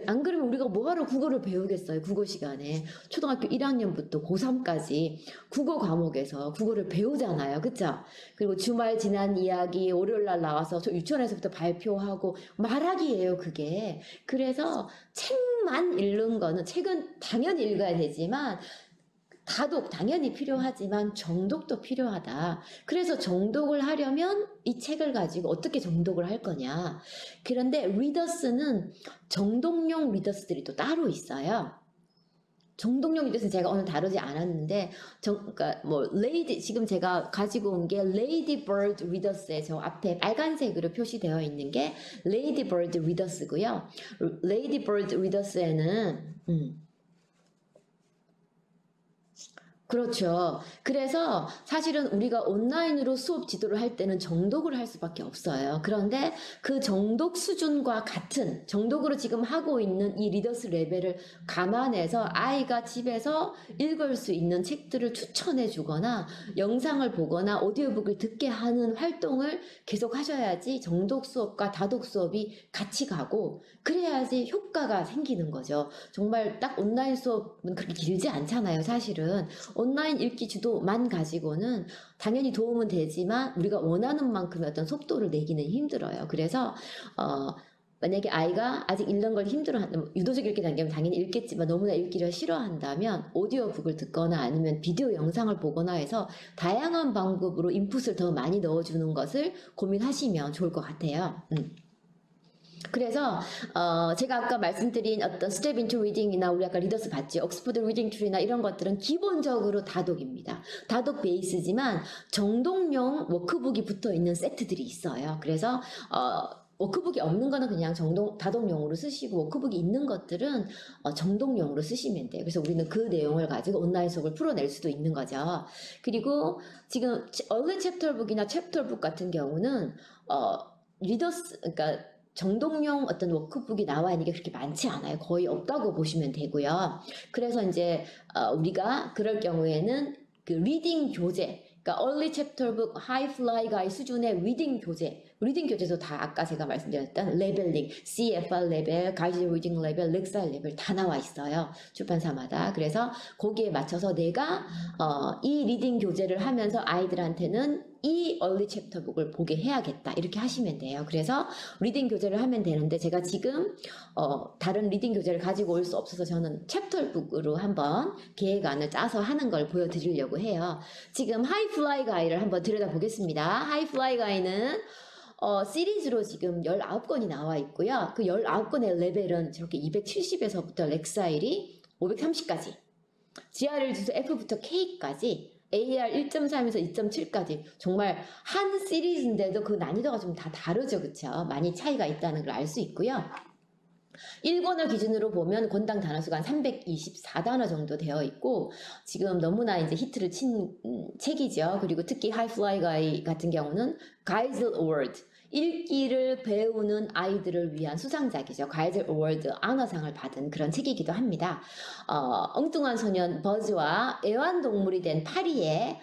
안 그러면 우리가 뭐하러 국어를 배우겠어요. 국어 시간에 초등학교 1학년부터 고3까지 국어 과목에서 국어를 배우잖아요. 그쵸? 그리고 주말 지난 이야기 월요일날 나와서 저 유치원에서부터 발표하고 말하기예요. 그게. 그래서 책만 읽는 거는 책은 당연히 읽어야 되지만 다독 당연히 필요하지만 정독도 필요하다. 그래서 정독을 하려면 이 책을 가지고 어떻게 정독을 할 거냐. 그런데 리더스는 정독용 리더스들이 또 따로 있어요. 정독용 리더스는 제가 오늘 다루지 않았는데 그러니까 뭐 지금 제가 가지고 온 게 레이디 버드 리더스에 저 앞에 빨간색으로 표시되어 있는 게 레이디 버드 리더스고요. 레이디 버드 리더스에는 그렇죠. 그래서 사실은 우리가 온라인으로 수업 지도를 할 때는 정독을 할 수밖에 없어요. 그런데 그 정독 수준과 같은 정독으로 지금 하고 있는 이 리더스 레벨을 감안해서 아이가 집에서 읽을 수 있는 책들을 추천해 주거나 영상을 보거나 오디오북을 듣게 하는 활동을 계속 하셔야지 정독 수업과 다독 수업이 같이 가고 그래야지 효과가 생기는 거죠. 정말 딱 온라인 수업은 그렇게 길지 않잖아요, 사실은. 온라인 읽기 주도만 가지고는 당연히 도움은 되지만 우리가 원하는 만큼의 어떤 속도를 내기는 힘들어요. 그래서 만약에 아이가 아직 읽는 걸 힘들어한다면 유도적 읽기 단계면 당연히 읽겠지만 너무나 읽기를 싫어한다면 오디오북을 듣거나 아니면 비디오 영상을 보거나 해서 다양한 방법으로 인풋을 더 많이 넣어주는 것을 고민하시면 좋을 것 같아요. 그래서 제가 아까 말씀드린 어떤 스텝 인투 리딩이나 우리 아까 리더스 봤지 옥스퍼드 리딩 툴이나 이런 것들은 기본적으로 다독입니다. 다독 베이스지만 정독용 워크북이 붙어 있는 세트들이 있어요. 그래서 워크북이 없는 거는 그냥 다독용으로 쓰시고 워크북이 있는 것들은 정독용으로 쓰시면 돼요. 그래서 우리는 그 내용을 가지고 온라인 수업을 풀어낼 수도 있는 거죠. 그리고 지금 얼리 챕터북이나 챕터북 같은 경우는 그러니까 정독용 어떤 워크북이 나와 있는 게 그렇게 많지 않아요. 거의 없다고 보시면 되고요. 그래서 이제 우리가 그럴 경우에는 그 리딩 교재, 그러니까 early chapter book, high fly guy 수준의 리딩 교재도 다 아까 제가 말씀드렸던 레벨링, CFR 레벨, 가이드 리딩 레벨, 렉사일 레벨 다 나와 있어요. 출판사마다. 그래서 거기에 맞춰서 내가 이 리딩 교재를 하면서 아이들한테는 이 얼리 챕터 북을 보게 해야겠다 이렇게 하시면 돼요. 그래서 리딩 교재를 하면 되는데 제가 지금 다른 리딩 교재를 가지고 올 수 없어서 저는 챕터 북으로 한번 계획안을 짜서 하는 걸 보여드리려고 해요. 지금 하이플라이 가이를 한번 들여다보겠습니다. 하이플라이 가이는 시리즈로 지금 19권이 나와 있고요. 그 19권의 레벨은 저렇게 270에서부터 렉사일이 530까지 GR을 주소 F부터 K까지 AR 1.3에서 2.7까지 정말 한 시리즈인데도 그 난이도가 좀 다 다르죠. 그쵸? 많이 차이가 있다는 걸 알 수 있고요. 1권을 기준으로 보면 권당 단어수가 한 324단어 정도 되어 있고 지금 너무나 이제 히트를 친 책이죠. 그리고 특히 하이플라이 가이 같은 경우는 가이즐 어워드 읽기를 배우는 아이들을 위한 수상작이죠. 가이즐 어워드 아너상을 받은 그런 책이기도 합니다. 엉뚱한 소년 버즈와 애완동물이 된 파리의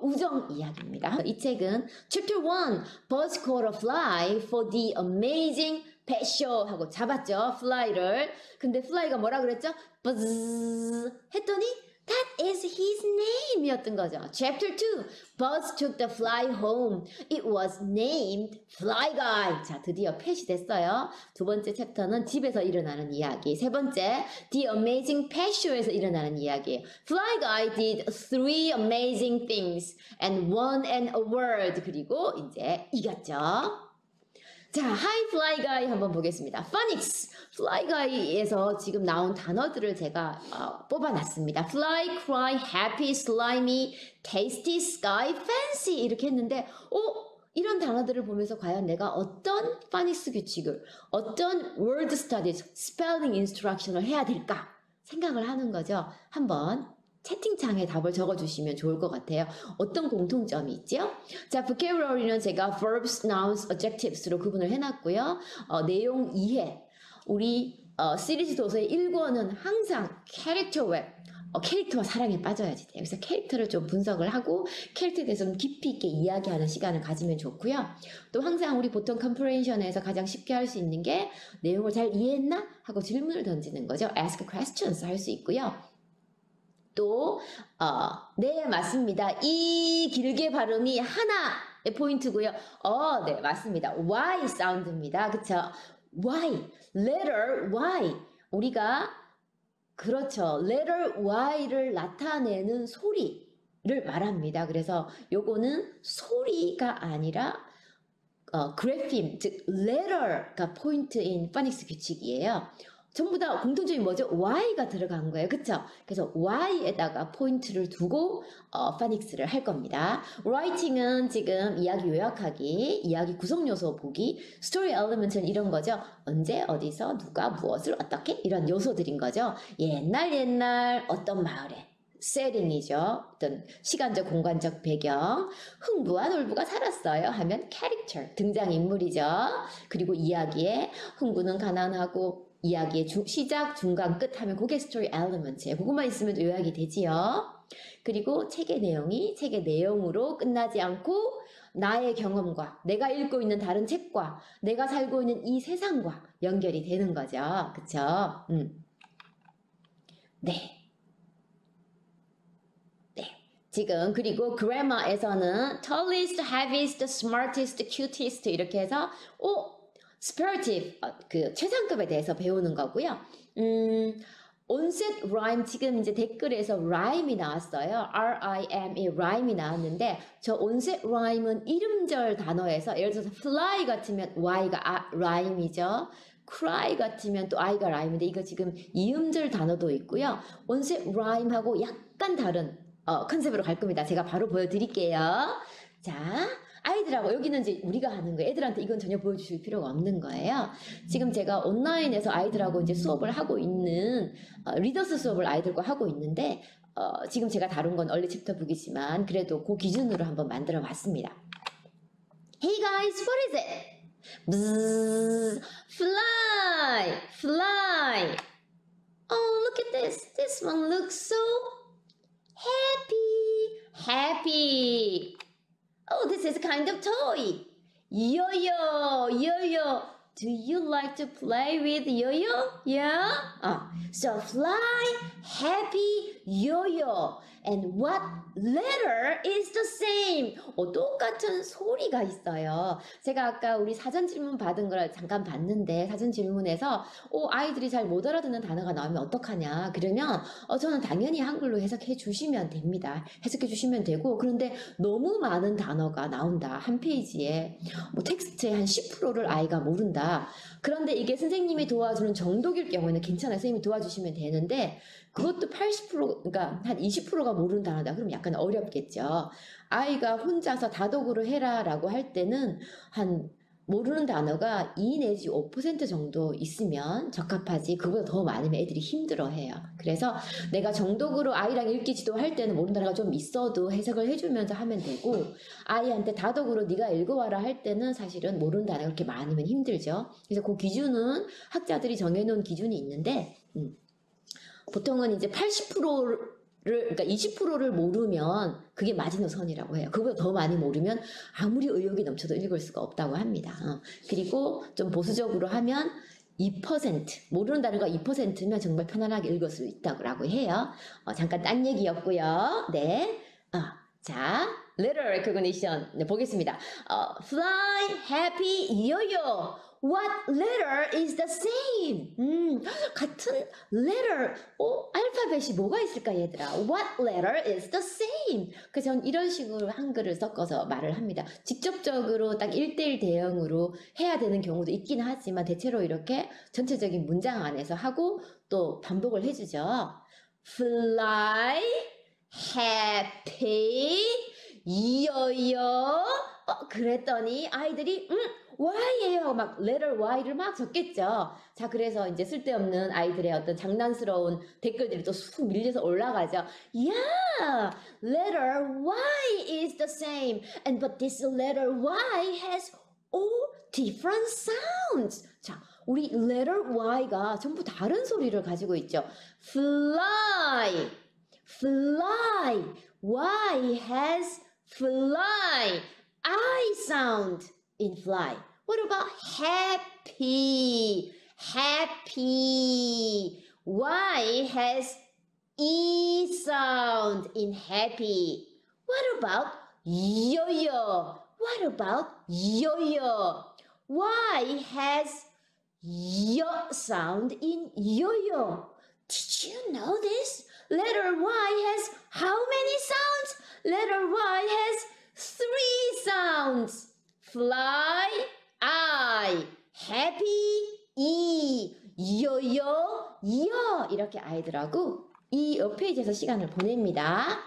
우정 이야기입니다. 이 책은 Chapter 1 Buzz caught a fly for the amazing pet show 하고 잡았죠. 플라이를. 근데 플라이가 뭐라 그랬죠? Buzz 했더니 That is his name 이었던 거죠. Chapter 2 Buzz took the fly home. It was named Fly Guy. 자, 드디어 펫이 됐어요. 두 번째 챕터는 집에서 일어나는 이야기. 세 번째 The Amazing Pet Show에서 일어나는 이야기. Fly Guy did 3 amazing things and won an award. 그리고 이제 이겼죠. 자, 하이 플라이 가이 한번 보겠습니다. 파닉스 플라이 가이에서 지금 나온 단어들을 제가 뽑아놨습니다. Fly, cry, happy, slimy, tasty, sky, fancy 이렇게 했는데 이런 단어들을 보면서 과연 내가 어떤 파닉스 규칙을 어떤 word studies, spelling instruction을 해야 될까 생각을 하는 거죠. 한번 채팅창에 답을 적어주시면 좋을 것 같아요. 어떤 공통점이 있죠? 자, vocabulary는 제가 verbs, nouns, adjectives로 구분을 해놨고요. 내용 이해. 우리 시리즈 도서의 1권은 항상 캐릭터 웹, 캐릭터와 사랑에 빠져야지 돼요. 그래서 캐릭터를 좀 분석을 하고 캐릭터에 대해서 좀 깊이 있게 이야기하는 시간을 가지면 좋고요. 또 항상 우리 보통 컴프레hension에서 가장 쉽게 할 수 있는 게 내용을 잘 이해했나? 하고 질문을 던지는 거죠. ask questions 할 수 있고요. 또 네, 맞습니다. 이 길게 발음이 하나의 포인트고요. 네, 맞습니다. Y 사운드입니다. 그쵸? Y, letter Y. 우리가 그렇죠. letter Y를 나타내는 소리를 말합니다. 그래서 요거는 소리가 아니라 그래핌, 즉 letter가 포인트인 파닉스 규칙이에요. 전부 다 공통점이 뭐죠? Y가 들어간 거예요. 그쵸? 그래서 Y에다가 포인트를 두고 파닉스를 할 겁니다. Writing은 지금 이야기 요약하기, 이야기 구성 요소 보기, 스토리 엘리먼트는 이런 거죠. 언제, 어디서, 누가, 무엇을, 어떻게 이런 요소들인 거죠. 옛날 어떤 마을에 setting이죠. 어떤 시간적 공간적 배경. 흥부와 놀부가 살았어요 하면 character, 등장인물이죠. 그리고 이야기에 흥부는 가난하고 이야기의 시작, 중간, 끝 하면 그게 스토리 엘리먼트예요. 그것만 있으면 요약이 되지요. 그리고 책의 내용이 책의 내용으로 끝나지 않고 나의 경험과 내가 읽고 있는 다른 책과 내가 살고 있는 이 세상과 연결이 되는 거죠. 그쵸? 네. 지금 그리고 그래머에서는 tallest, heaviest, smartest, cutest 이렇게 해서 superlative 그 최상급에 대해서 배우는 거고요. onset rhyme 지금 이제 댓글에서 rhyme이 나왔어요. R-I-M-E rhyme이 나왔는데 저 onset rhyme은 이름절 단어에서 예를 들어서 fly 같으면 y가 rhyme이죠. cry 같으면 또 i가 rhyme인데 이거 지금 이음절 단어도 있고요. onset rhyme하고 약간 다른 컨셉으로 갈 겁니다. 제가 바로 보여드릴게요. 자, 아이들하고 여기는 이제 우리가 하는 거예요. 애들한테 이건 전혀 보여주실 필요가 없는 거예요. 지금 제가 온라인에서 아이들하고 이제 수업을 하고 있는 리더스 수업을 아이들과 하고 있는데 지금 제가 다룬 건 얼리 챕터북이지만 그래도 그 기준으로 한번 만들어 봤습니다. Hey guys, what is it? Bzzz, fly, fly. Oh, look at this. This one looks so happy. Oh, this is a kind of toy. Yo-yo, yo-yo. Do you like to play with yo-yo? Yeah? So fly, happy, yo-yo. And what letter is the same? 똑같은 소리가 있어요. 제가 아까 우리 사전 질문 받은 걸 잠깐 봤는데 사전 질문에서 아이들이 잘 못 알아듣는 단어가 나오면 어떡하냐. 그러면 저는 당연히 한글로 해석해 주시면 됩니다. 해석해 주시면 되고 그런데 너무 많은 단어가 나온다. 한 페이지에 뭐 텍스트의 한 10%를 아이가 모른다. 그런데 이게 선생님이 도와주는 정독일 경우에는 괜찮아요. 선생님이 도와주시면 되는데 그것도 80% 그러니까 한 20%가 모르는 단어다. 그럼 약간 어렵겠죠. 아이가 혼자서 다독으로 해라 라고 할 때는 한 모르는 단어가 2 내지 5% 정도 있으면 적합하지 그보다 더 많으면 애들이 힘들어해요. 그래서 내가 정독으로 아이랑 읽기 지도할 때는 모르는 단어가 좀 있어도 해석을 해주면서 하면 되고 아이한테 다독으로 네가 읽어와라 할 때는 사실은 모르는 단어가 그렇게 많으면 힘들죠. 그래서 그 기준은 학자들이 정해놓은 기준이 있는데 보통은 이제 80%를 그러니까 20%를 모르면 그게 마지노선이라고 해요. 그보다 더 많이 모르면 아무리 의욕이 넘쳐도 읽을 수가 없다고 합니다. 그리고 좀 보수적으로 하면 2% 모르는 단어가 2%면 정말 편안하게 읽을 수 있다고 해요. 잠깐 딴 얘기였고요. 네. 자, letter recognition 네, 보겠습니다. fly, happy, yo-yo. What letter is the same? 같은 letter. 알파벳이 뭐가 있을까 얘들아? What letter is the same? 그래서 저는 이런 식으로 한글을 섞어서 말을 합니다. 직접적으로 딱 1:1 대응으로 해야 되는 경우도 있긴 하지만 대체로 이렇게 전체적인 문장 안에서 하고 또 반복을 해주죠. Fly, happy, yo-yo. 그랬더니 아이들이 Y예요. 막 letter Y를 막 적겠죠. 자, 그래서 이제 쓸데없는 아이들의 어떤 장난스러운 댓글들이 또 쑥 밀려서 올라가죠. Yeah, letter Y is the same, and but this letter Y has all different sounds. 자, 우리 letter Y가 전부 다른 소리를 가지고 있죠. Fly, fly. Y has fly. I sound in fly. What about happy? Happy. Y has E sound in happy. What about yo-yo? What about yo-yo? Y has yo sound in yo-yo. Did you know this? Letter Y has how many sounds? Letter Y has 3 sounds. Fly, I, happy, E, yo-yo, yo. 이렇게 아이들하고 이 페이지에서 시간을 보냅니다.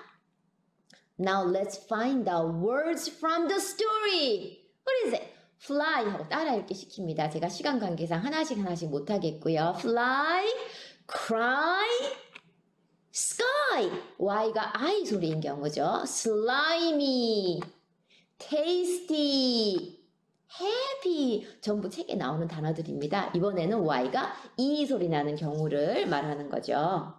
Now let's find the words from the story. What is it? Fly 하고 따라 읽기 시킵니다. 제가 시간 관계상 하나씩 못하겠고요. Fly, cry, sky. Y가 I 소리인 경우죠. slimy, tasty, happy. 전부 책에 나오는 단어들입니다. 이번에는 Y가 E 소리 나는 경우를 말하는 거죠.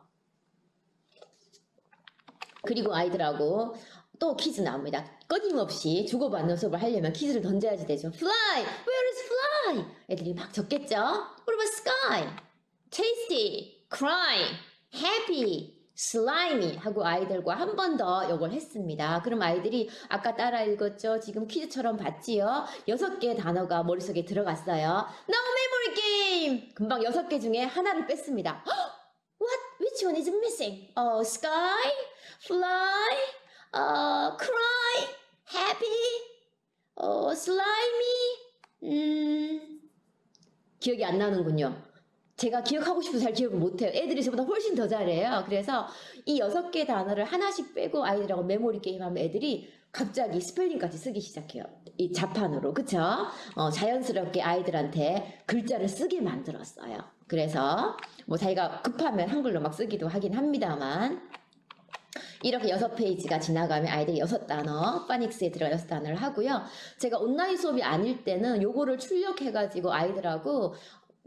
그리고 아이들하고 또 퀴즈 나옵니다. 끊임없이 주고받는 수업을 하려면 퀴즈를 던져야지 되죠. Fly! Where is fly? 애들이 막 적겠죠? What about sky? Tasty, cry, happy, slimy 하고 아이들과 한 번 더 이걸 했습니다. 그럼 아이들이 아까 따라 읽었죠? 지금 퀴즈처럼 봤지요? 6개의 단어가 머릿속에 들어갔어요. Now memory game! 금방 6개 중에 하나를 뺐습니다. What? Which one is missing? Sky, fly, cry, happy, slimy. 기억이 안 나는군요. 제가 기억하고 싶어서 잘 기억을 못해요. 애들이 저보다 훨씬 더 잘해요. 그래서 이 6개 단어를 하나씩 빼고 아이들하고 메모리 게임하면 애들이 갑자기 스펠링까지 쓰기 시작해요. 이 자판으로. 그쵸? 자연스럽게 아이들한테 글자를 쓰게 만들었어요. 그래서 뭐 자기가 급하면 한글로 막 쓰기도 하긴 합니다만 이렇게 6페이지가 지나가면 아이들이 6단어, 파닉스에 들어가 6단어를 하고요. 제가 온라인 수업이 아닐 때는 요거를 출력해가지고 아이들하고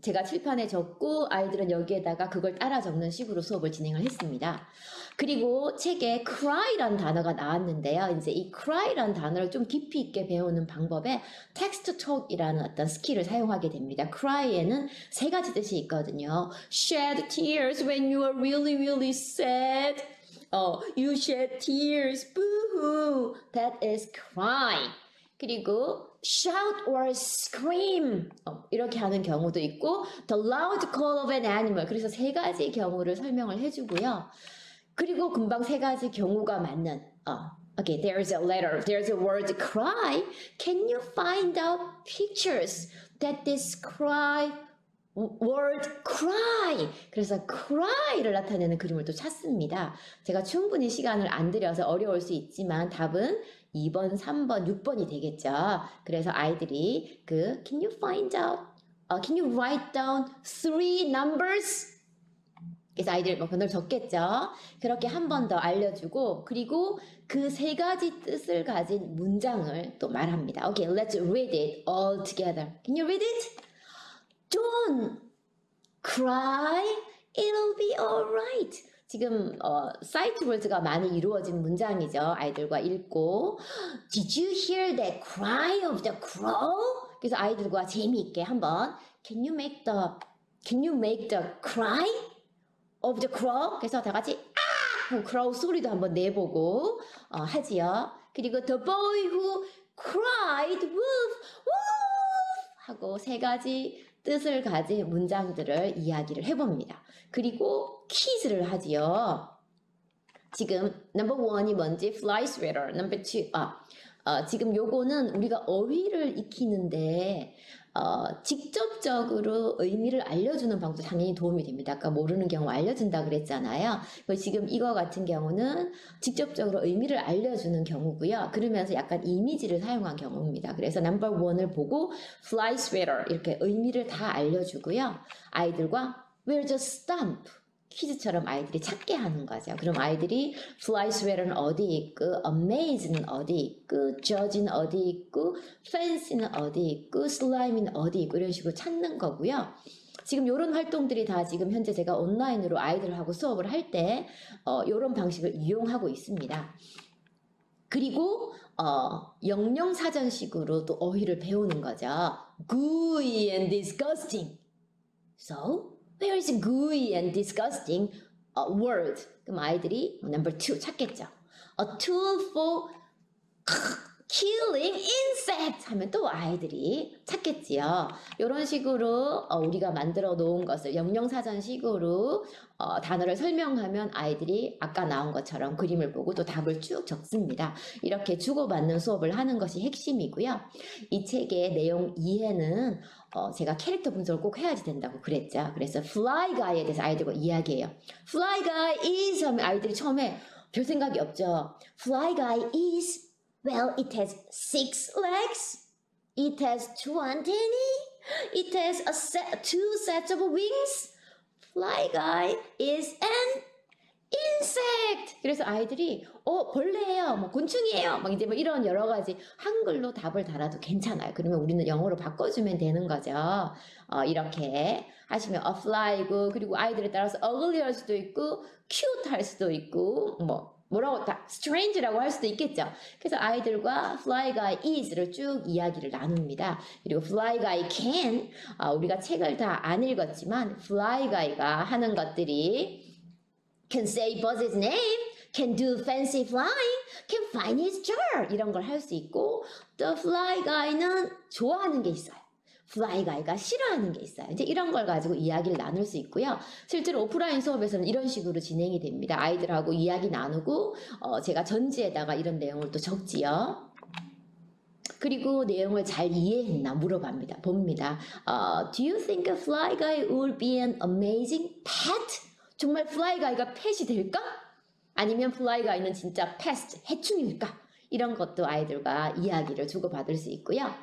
제가 칠판에 적고 아이들은 여기에다가 그걸 따라 적는 식으로 수업을 진행을 했습니다. 그리고 책에 cry라는 단어가 나왔는데요. 이제 이 cry라는 단어를 좀 깊이 있게 배우는 방법에 text talk이라는 어떤 스킬을 사용하게 됩니다. cry에는 3가지 뜻이 있거든요. shed tears when you are really really sad. You shed tears. Boo-hoo. That is cry. 그리고 shout or scream 이렇게 하는 경우도 있고 the loud call of an animal 그래서 3가지 경우를 설명을 해주고요. 그리고 금방 3가지 경우가 맞는 okay, there's a letter, there's a word cry. Can you find out pictures that describe word cry? 그래서 cry를 나타내는 그림을 또 찾습니다. 제가 충분히 시간을 안 들여서 어려울 수 있지만 답은 2번, 3번, 6번이 되겠죠. 그래서 아이들이 can you find out, can you write down 3 numbers? 그래서 아이들 뭐 번호를 적겠죠. 그렇게 한 번 더 알려주고 그리고 그 3가지 뜻을 가진 문장을 또 말합니다. Okay, let's read it all together. Can you read it? Don't cry, it'll be alright. 지금 sight words가 많이 이루어진 문장이죠. 아이들과 읽고 Did you hear that cry of the crow? 그래서 아이들과 재미있게 한번 Can you make the cry of the crow? 그래서 다 같이 하고 crow 소리도 한번 내보고 하지요. 그리고 the boy who cried wolf, wolf 하고 3가지 뜻을 가진 문장들을 이야기를 해봅니다. 그리고 퀴즈를 하지요. 지금 number 1이 뭔지 fly sweater, number 2 지금 요거는 우리가 어휘를 익히는데 직접적으로 의미를 알려주는 방법도 당연히 도움이 됩니다. 아까 모르는 경우 알려준다 그랬잖아요. 지금 이거 같은 경우는 직접적으로 의미를 알려주는 경우고요. 그러면서 약간 이미지를 사용한 경우입니다. 그래서 number 1을 보고 fly sweater 이렇게 의미를 다 알려주고요. 아이들과 where's a stump? 퀴즈처럼 아이들이 찾게 하는 거죠. 그럼 아이들이 fly sweater는 어디 있고, amaze는 어디 있고, judge는 어디 있고, fancy는 어디 있고, slime는 어디 있고 이런 식으로 찾는 거고요. 지금 이런 활동들이 다 지금 현재 제가 온라인으로 아이들하고 수업을 할 때 이런 방식을 이용하고 있습니다. 그리고 영영사전식으로 또 어휘를 배우는 거죠. gooey and disgusting. So where is gooey and disgusting word? 그럼 아이들이 number 2 찾겠죠. A tool for killing insects 하면 또 아이들이 찾겠지요. 이런 식으로 우리가 만들어 놓은 것을 영영사전식으로 단어를 설명하면 아이들이 아까 나온 것처럼 그림을 보고 또 답을 쭉 적습니다. 이렇게 주고받는 수업을 하는 것이 핵심이고요. 이 책의 내용 이해는 제가 캐릭터 분석을 꼭 해야지 된다고 그랬죠. 그래서 Fly Guy에 대해서 아이들과 이야기해요. Fly Guy is 하면 아이들이 처음에 별 생각이 없죠. Fly Guy is well, it has 6 legs. It has 2 antennae. It has 2 sets of wings. Fly Guy is an insect. 그래서 아이들이 벌레예요, 뭐 곤충이에요, 막 이제 뭐 이런 여러 가지 한글로 답을 달아도 괜찮아요. 그러면 우리는 영어로 바꿔주면 되는 거죠. 이렇게 하시면 a fly고, 그리고 아이들에 따라서 ugly 할 수도 있고 cute 할 수도 있고 뭐라고 다 strange라고 할 수도 있겠죠. 그래서 아이들과 fly guy is를 쭉 이야기를 나눕니다. 그리고 fly guy can, 우리가 책을 다 안 읽었지만 fly guy가 하는 것들이 can say Buzz's name, can do fancy flying, can find his jar, 이런 걸 할 수 있고, the fly guy는 좋아하는 게 있어요. fly guy가 싫어하는 게 있어요. 이제 이런 걸 가지고 이야기를 나눌 수 있고요. 실제로 오프라인 수업에서는 이런 식으로 진행이 됩니다. 아이들하고 이야기 나누고 제가 전지에다가 이런 내용을 또 적지요. 그리고 내용을 잘 이해했나 물어봅니다. 봅니다. Do you think a fly guy would be an amazing pet? 정말 fly guy가 펫이 될까? 아니면 fly guy는 진짜 pest, 해충일까? 이런 것도 아이들과 이야기를 주고받을 수 있고요.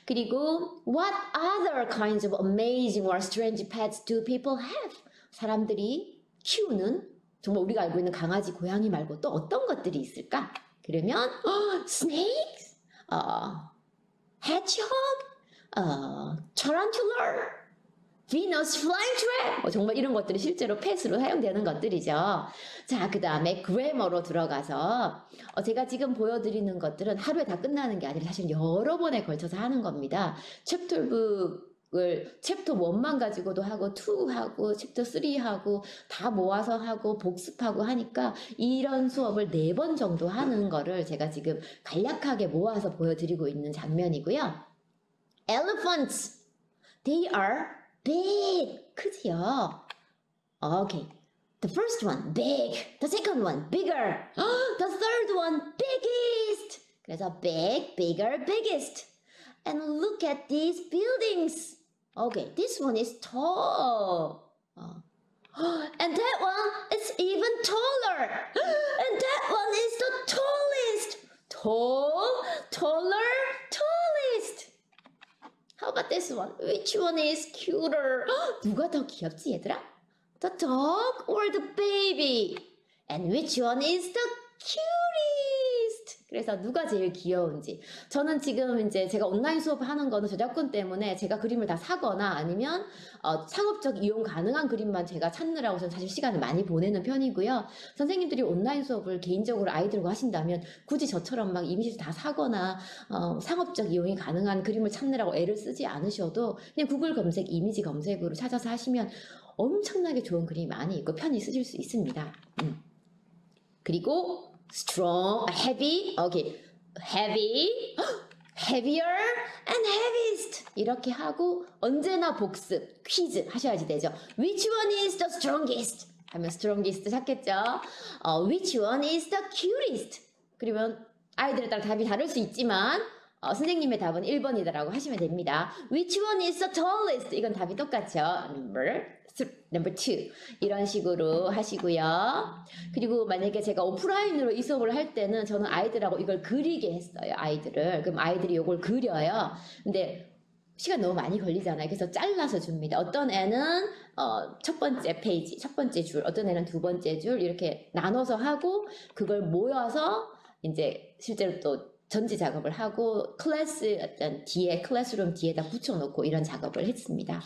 그리고 what other kinds of amazing or strange pets do people have? 사람들이 키우는 정말 우리가 알고 있는 강아지, 고양이 말고 또 어떤 것들이 있을까? 그러면 snakes, hedgehog, tarantula, Venus flytrap, 정말 이런 것들이 실제로 펫으로 사용되는 것들이죠. 자, 그 다음에 그래머로 들어가서 제가 지금 보여드리는 것들은 하루에 다 끝나는 게 아니라 사실 여러 번에 걸쳐서 하는 겁니다. 챕터북을 챕터 1만 가지고도 하고 2 하고 챕터 3 하고 다 모아서 하고 복습하고 하니까 이런 수업을 4번 정도 하는 거를 제가 지금 간략하게 모아서 보여드리고 있는 장면이고요. Elephants, they are big, 크지요. Okay. The first one, big. The second one, bigger. The third one, biggest. 그래서 big, bigger, biggest. And look at these buildings. Okay, this one is tall. And that one is even taller. And that one is the tallest. Tall, taller, tallest. How about this one? Which one is cuter? 누가 더 귀엽지, 얘들아? The dog or the baby? And which one is the cutest? 그래서 누가 제일 귀여운지. 저는 지금 이제 제가 온라인 수업 하는 거는 저작권 때문에 제가 그림을 다 사거나 아니면 상업적 이용 가능한 그림만 제가 찾느라고 저는 사실 시간을 많이 보내는 편이고요. 선생님들이 온라인 수업을 개인적으로 아이들과 하신다면 굳이 저처럼 막 이미지를 다 사거나 상업적 이용이 가능한 그림을 찾느라고 애를 쓰지 않으셔도 그냥 구글 검색, 이미지 검색으로 찾아서 하시면 엄청나게 좋은 그림이 많이 있고 편히 쓰실 수 있습니다. 그리고 strong, heavy, okay, heavy, heavier, and heaviest 이렇게 하고 언제나 복습, 퀴즈 하셔야지 되죠. Which one is the strongest? 하면 strongest 찾겠죠. Which one is the cutest? 그러면 아이들에 따라 답이 다를 수 있지만 선생님의 답은 1번이다라고 하시면 됩니다. Which one is the tallest? 이건 답이 똑같죠. Number 2 이런 식으로 하시고요. 그리고 만약에 제가 오프라인으로 이 수업을 할 때는 저는 아이들하고 이걸 그리게 했어요. 아이들을. 그럼 아이들이 이걸 그려요. 근데 시간 너무 많이 걸리잖아요. 그래서 잘라서 줍니다. 어떤 애는 첫 번째 페이지, 첫 번째 줄, 어떤 애는 두 번째 줄 이렇게 나눠서 하고 그걸 모여서 이제 실제로 또 전지 작업을 하고 클래스 어떤 뒤에 클래스룸 뒤에다 붙여놓고 이런 작업을 했습니다.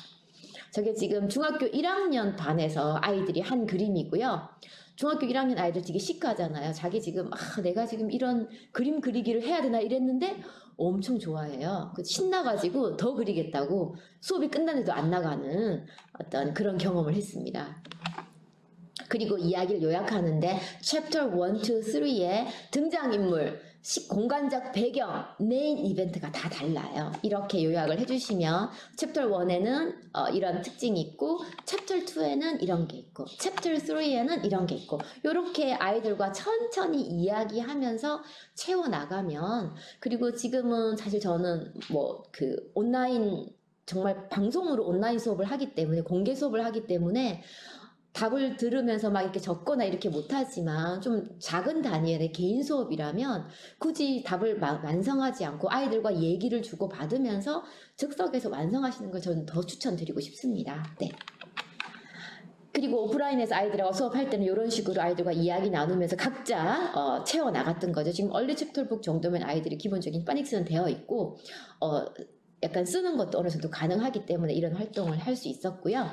저게 지금 중학교 1학년 반에서 아이들이 한 그림이고요. 중학교 1학년 아이들 되게 시크하잖아요. 자기 지금 내가 지금 이런 그림 그리기를 해야 되나 이랬는데 엄청 좋아해요. 신나가지고 더 그리겠다고 수업이 끝났는데도 안 나가는 어떤 그런 경험을 했습니다. 그리고 이야기를 요약하는데 챕터 1, 2, 3의 등장인물, 공간적 배경, 메인 이벤트가 다 달라요. 이렇게 요약을 해주시면 챕터 1에는 이런 특징이 있고 챕터 2에는 이런 게 있고 챕터 3에는 이런 게 있고 이렇게 아이들과 천천히 이야기하면서 채워나가면 그리고 지금은 사실 저는 뭐 그 온라인 정말 방송으로 온라인 수업을 하기 때문에 공개 수업을 하기 때문에 답을 들으면서 막 이렇게 적거나 이렇게 못하지만 좀 작은 단위의 개인 수업이라면 굳이 답을 완성하지 않고 아이들과 얘기를 주고 받으면서 즉석에서 완성하시는 걸 저는 더 추천드리고 싶습니다. 네. 그리고 오프라인에서 아이들하고 수업할 때는 이런 식으로 아이들과 이야기 나누면서 각자 채워 나갔던 거죠. 지금 얼리 챕터북 정도면 아이들이 기본적인 파닉스는 되어 있고 약간 쓰는 것도 어느 정도 가능하기 때문에 이런 활동을 할 수 있었고요.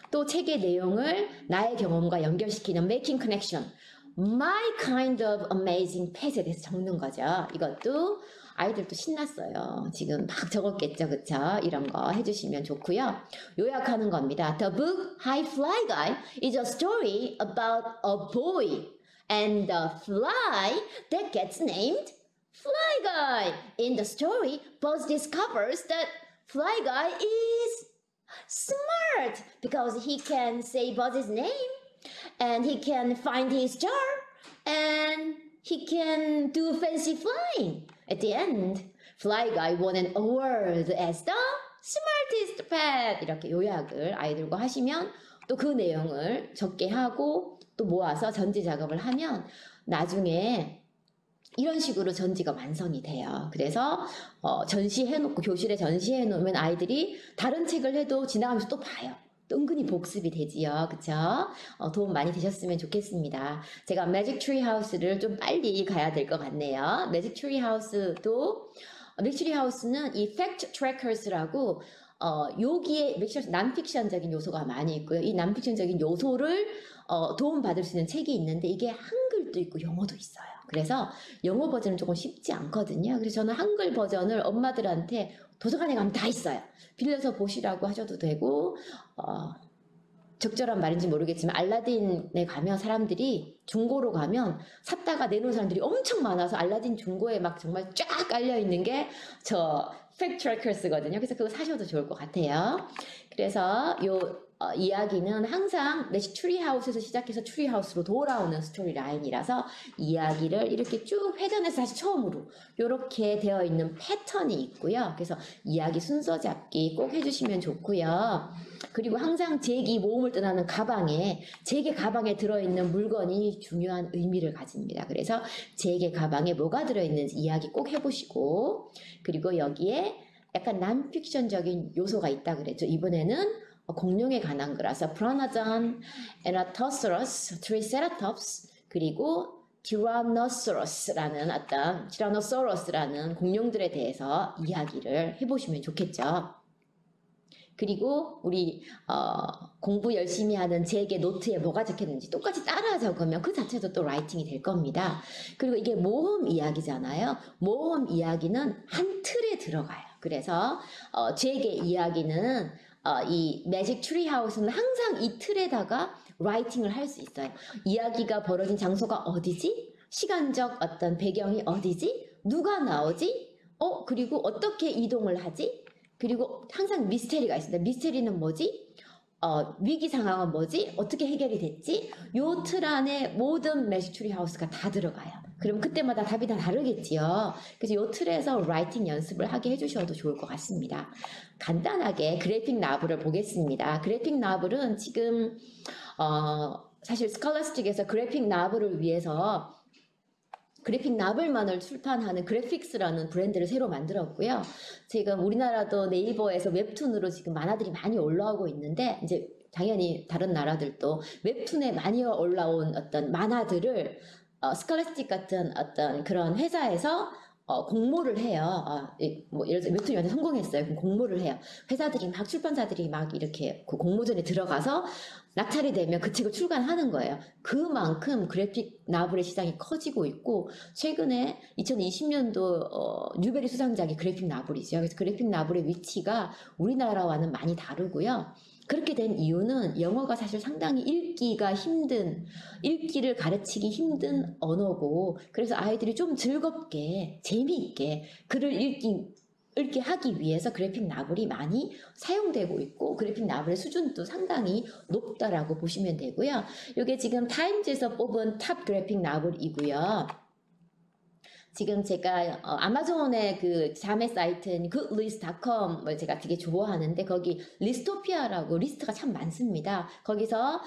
또 책의 내용을 나의 경험과 연결시키는 making connection, my kind of amazing pet에 대해서 적는 거죠. 이것도 아이들도 신났어요. 지금 막 적었겠죠, 그쵸? 이런 거 해주시면 좋고요. 요약하는 겁니다. The book High Fly Guy is a story about a boy and the fly that gets named Fly Guy. In the story, Buzz discovers that Fly Guy is smart because he can say Buzz's name and he can find his jar and he can do fancy flying. At the end, Fly Guy won an award as the smartest pet. 이렇게 요약을 아이들과 하시면 또 그 내용을 적게 하고 또 모아서 전지 작업을 하면 나중에 이런 식으로 전지가 완성이 돼요. 그래서 전시해놓고 교실에 전시해놓으면 아이들이 다른 책을 해도 지나가면서 또 봐요. 은근히 복습이 되지요. 그쵸? 도움 많이 되셨으면 좋겠습니다. 제가 매직 트리 하우스를 좀 빨리 가야 될 것 같네요. 매직 트리 하우스도, 매직 트리 하우스는 이 팩트 트래커스라고, 여기에 난픽션적인 요소가 많이 있고요. 이 난픽션적인 요소를 도움받을 수 있는 책이 있는데 이게 한글도 있고 영어도 있어요. 그래서 영어 버전은 조금 쉽지 않거든요. 그래서 저는 한글 버전을 엄마들한테 도서관에 가면 다 있어요. 빌려서 보시라고 하셔도 되고 적절한 말인지 모르겠지만 알라딘에 가면 사람들이 중고로 가면 샀다가 내놓은 사람들이 엄청 많아서 알라딘 중고에 막 정말 쫙 깔려있는 게 저 팩트 트래커스거든요. 그래서 그거 사셔도 좋을 것 같아요. 그래서 요 이야기는 항상 매직 트리하우스에서 시작해서 트리하우스로 돌아오는 스토리 라인이라서 이야기를 이렇게 쭉 회전해서 다시 처음으로 이렇게 되어 있는 패턴이 있고요. 그래서 이야기 순서 잡기 꼭 해주시면 좋고요. 그리고 항상 제기 모험을 떠나는 가방에 제게 가방에 들어있는 물건이 중요한 의미를 가집니다. 그래서 제게 가방에 뭐가 들어있는지 이야기 꼭 해보시고 그리고 여기에 약간 난픽션적인 요소가 있다 그랬죠. 이번에는 공룡에 관한 거라서 프라나전, 에나토사우루스, 트리세라톱스 그리고 티라노사우루스라는 공룡들에 대해서 이야기를 해보시면 좋겠죠. 그리고 우리 공부 열심히 하는 제게 노트에 뭐가 적혔는지 똑같이 따라 적으면 그 자체도 또 라이팅이 될 겁니다. 그리고 이게 모험 이야기잖아요. 모험 이야기는 한 틀에 들어가요. 그래서 제게 이야기는 이 매직 트리 하우스는 항상 이 틀에다가 라이팅을 할 수 있어요. 이야기가 벌어진 장소가 어디지? 시간적 어떤 배경이 어디지? 누가 나오지? 그리고 어떻게 이동을 하지? 그리고 항상 미스테리가 있습니다. 미스테리는 뭐지? 위기 상황은 뭐지? 어떻게 해결이 됐지? 요 틀 안에 모든 매직 트리 하우스가 다 들어가요. 그럼 그때마다 답이 다 다르겠지요. 그래서 요 틀에서 라이팅 연습을 하게 해주셔도 좋을 것 같습니다. 간단하게 그래픽 나블을 보겠습니다. 그래픽 나블은 지금 사실 스칼라스틱에서 그래픽 나블을 위해서 그래픽 나블만을 출판하는 그래픽스라는 브랜드를 새로 만들었고요. 지금 우리나라도 네이버에서 웹툰으로 지금 만화들이 많이 올라오고 있는데 이제 당연히 다른 나라들도 웹툰에 많이 올라온 어떤 만화들을 스칼라스틱 같은 어떤 그런 회사에서 공모를 해요. 뭐 예를 들어 웹툰이 완전 성공했어요. 그럼 공모를 해요. 회사들이 막 출판사들이 막 이렇게 그 공모전에 들어가서 낙찰이 되면 그 책을 출간하는 거예요. 그만큼 그래픽 나블의 시장이 커지고 있고 최근에 2020년도 뉴베리 수상작이 그래픽 나블이죠. 그래서 그래픽 나블의 위치가 우리나라와는 많이 다르고요. 그렇게 된 이유는 영어가 사실 상당히 읽기를 가르치기 힘든 언어고 그래서 아이들이 좀 즐겁게 재미있게 글을 읽게 하기 위해서 그래픽 나블이 많이 사용되고 있고 그래픽 나블의 수준도 상당히 높다라고 보시면 되고요. 이게 지금 타임즈에서 뽑은 탑 그래픽 나블이고요. 지금 제가 아마존의 그 자매 사이트인 goodlist.com을 제가 되게 좋아하는데 거기 리스토피아라고 리스트가 참 많습니다. 거기서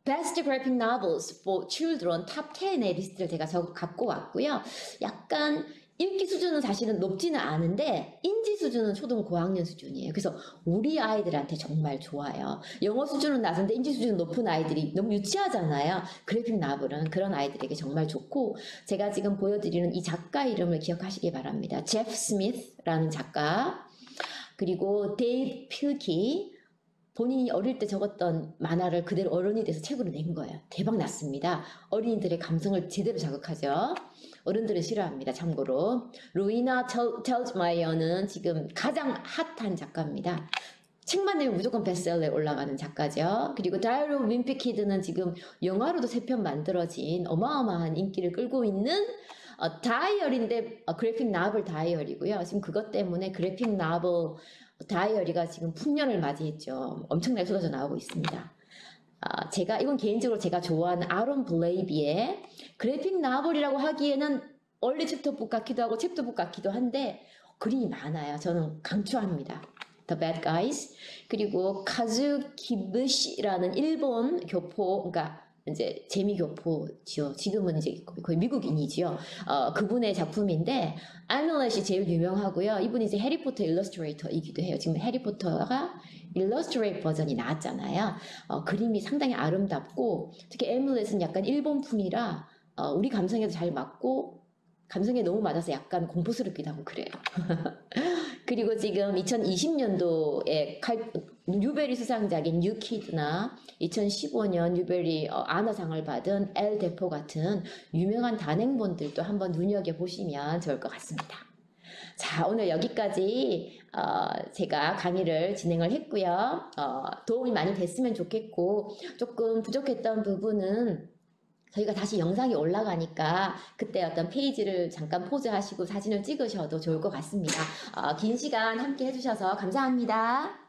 Best Graphic Novels for Children 탑 10의 리스트를 제가 갖고 왔고요. 약간 읽기 수준은 사실은 높지는 않은데 인지 수준은 초등 고학년 수준이에요. 그래서 우리 아이들한테 정말 좋아요. 영어 수준은 낮은데 인지 수준 높은 아이들이 너무 유치하잖아요. 그래픽 나블은 그런 아이들에게 정말 좋고, 제가 지금 보여드리는 이 작가 이름을 기억하시기 바랍니다. 제프 스미스라는 작가, 그리고 데이브 필키, 본인이 어릴 때 적었던 만화를 그대로 어른이 돼서 책으로 낸 거예요. 대박 났습니다. 어린이들의 감성을 제대로 자극하죠. 어른들은 싫어합니다. 참고로 로이나 텔즈마이어는 지금 가장 핫한 작가입니다. 책만 내면 무조건 베스트셀러에 올라가는 작가죠. 그리고 다이어리 오브 윈피 키드는 지금 영화로도 3편 만들어진 어마어마한 인기를 끌고 있는 다이어리인데 그래픽 나블 다이어리고요. 지금 그것 때문에 그래픽 나블 다이어리가 지금 풍년을 맞이했죠. 엄청나게 쏟아져 나오고 있습니다. 이건 개인적으로 제가 좋아하는 아론 블레이비의 그래픽 나블이라고 하기에는 얼리 챕터북 같기도 하고 챕터북 같기도 한데 그림이 많아요. 저는 강추합니다. The Bad Guys. 그리고 카즈키부시라는 일본 교포, 그러니까 이제 재미교포지요. 지금은 이제 거의 미국인이지요. 그분의 작품인데 아놀렛이 제일 유명하고요. 이분이 이제 해리포터 일러스트레이터이기도 해요. 지금 해리포터가 일러스트레이트 버전이 나왔잖아요. 그림이 상당히 아름답고 특히 아놀렛은 약간 일본풍이라 우리 감성에도 잘 맞고 감성에 너무 맞아서 약간 공포스럽기도 하고 그래요. 그리고 지금 2020년도에 뉴베리 수상작인 뉴키드나 2015년 뉴베리 아나상을 받은 엘 데포 같은 유명한 단행본들도 한번 눈여겨보시면 좋을 것 같습니다. 자, 오늘 여기까지 제가 강의를 진행을 했고요. 도움이 많이 됐으면 좋겠고 조금 부족했던 부분은 저희가 다시 영상이 올라가니까 그때 어떤 페이지를 잠깐 포즈하시고 사진을 찍으셔도 좋을 것 같습니다. 긴 시간 함께 해주셔서 감사합니다.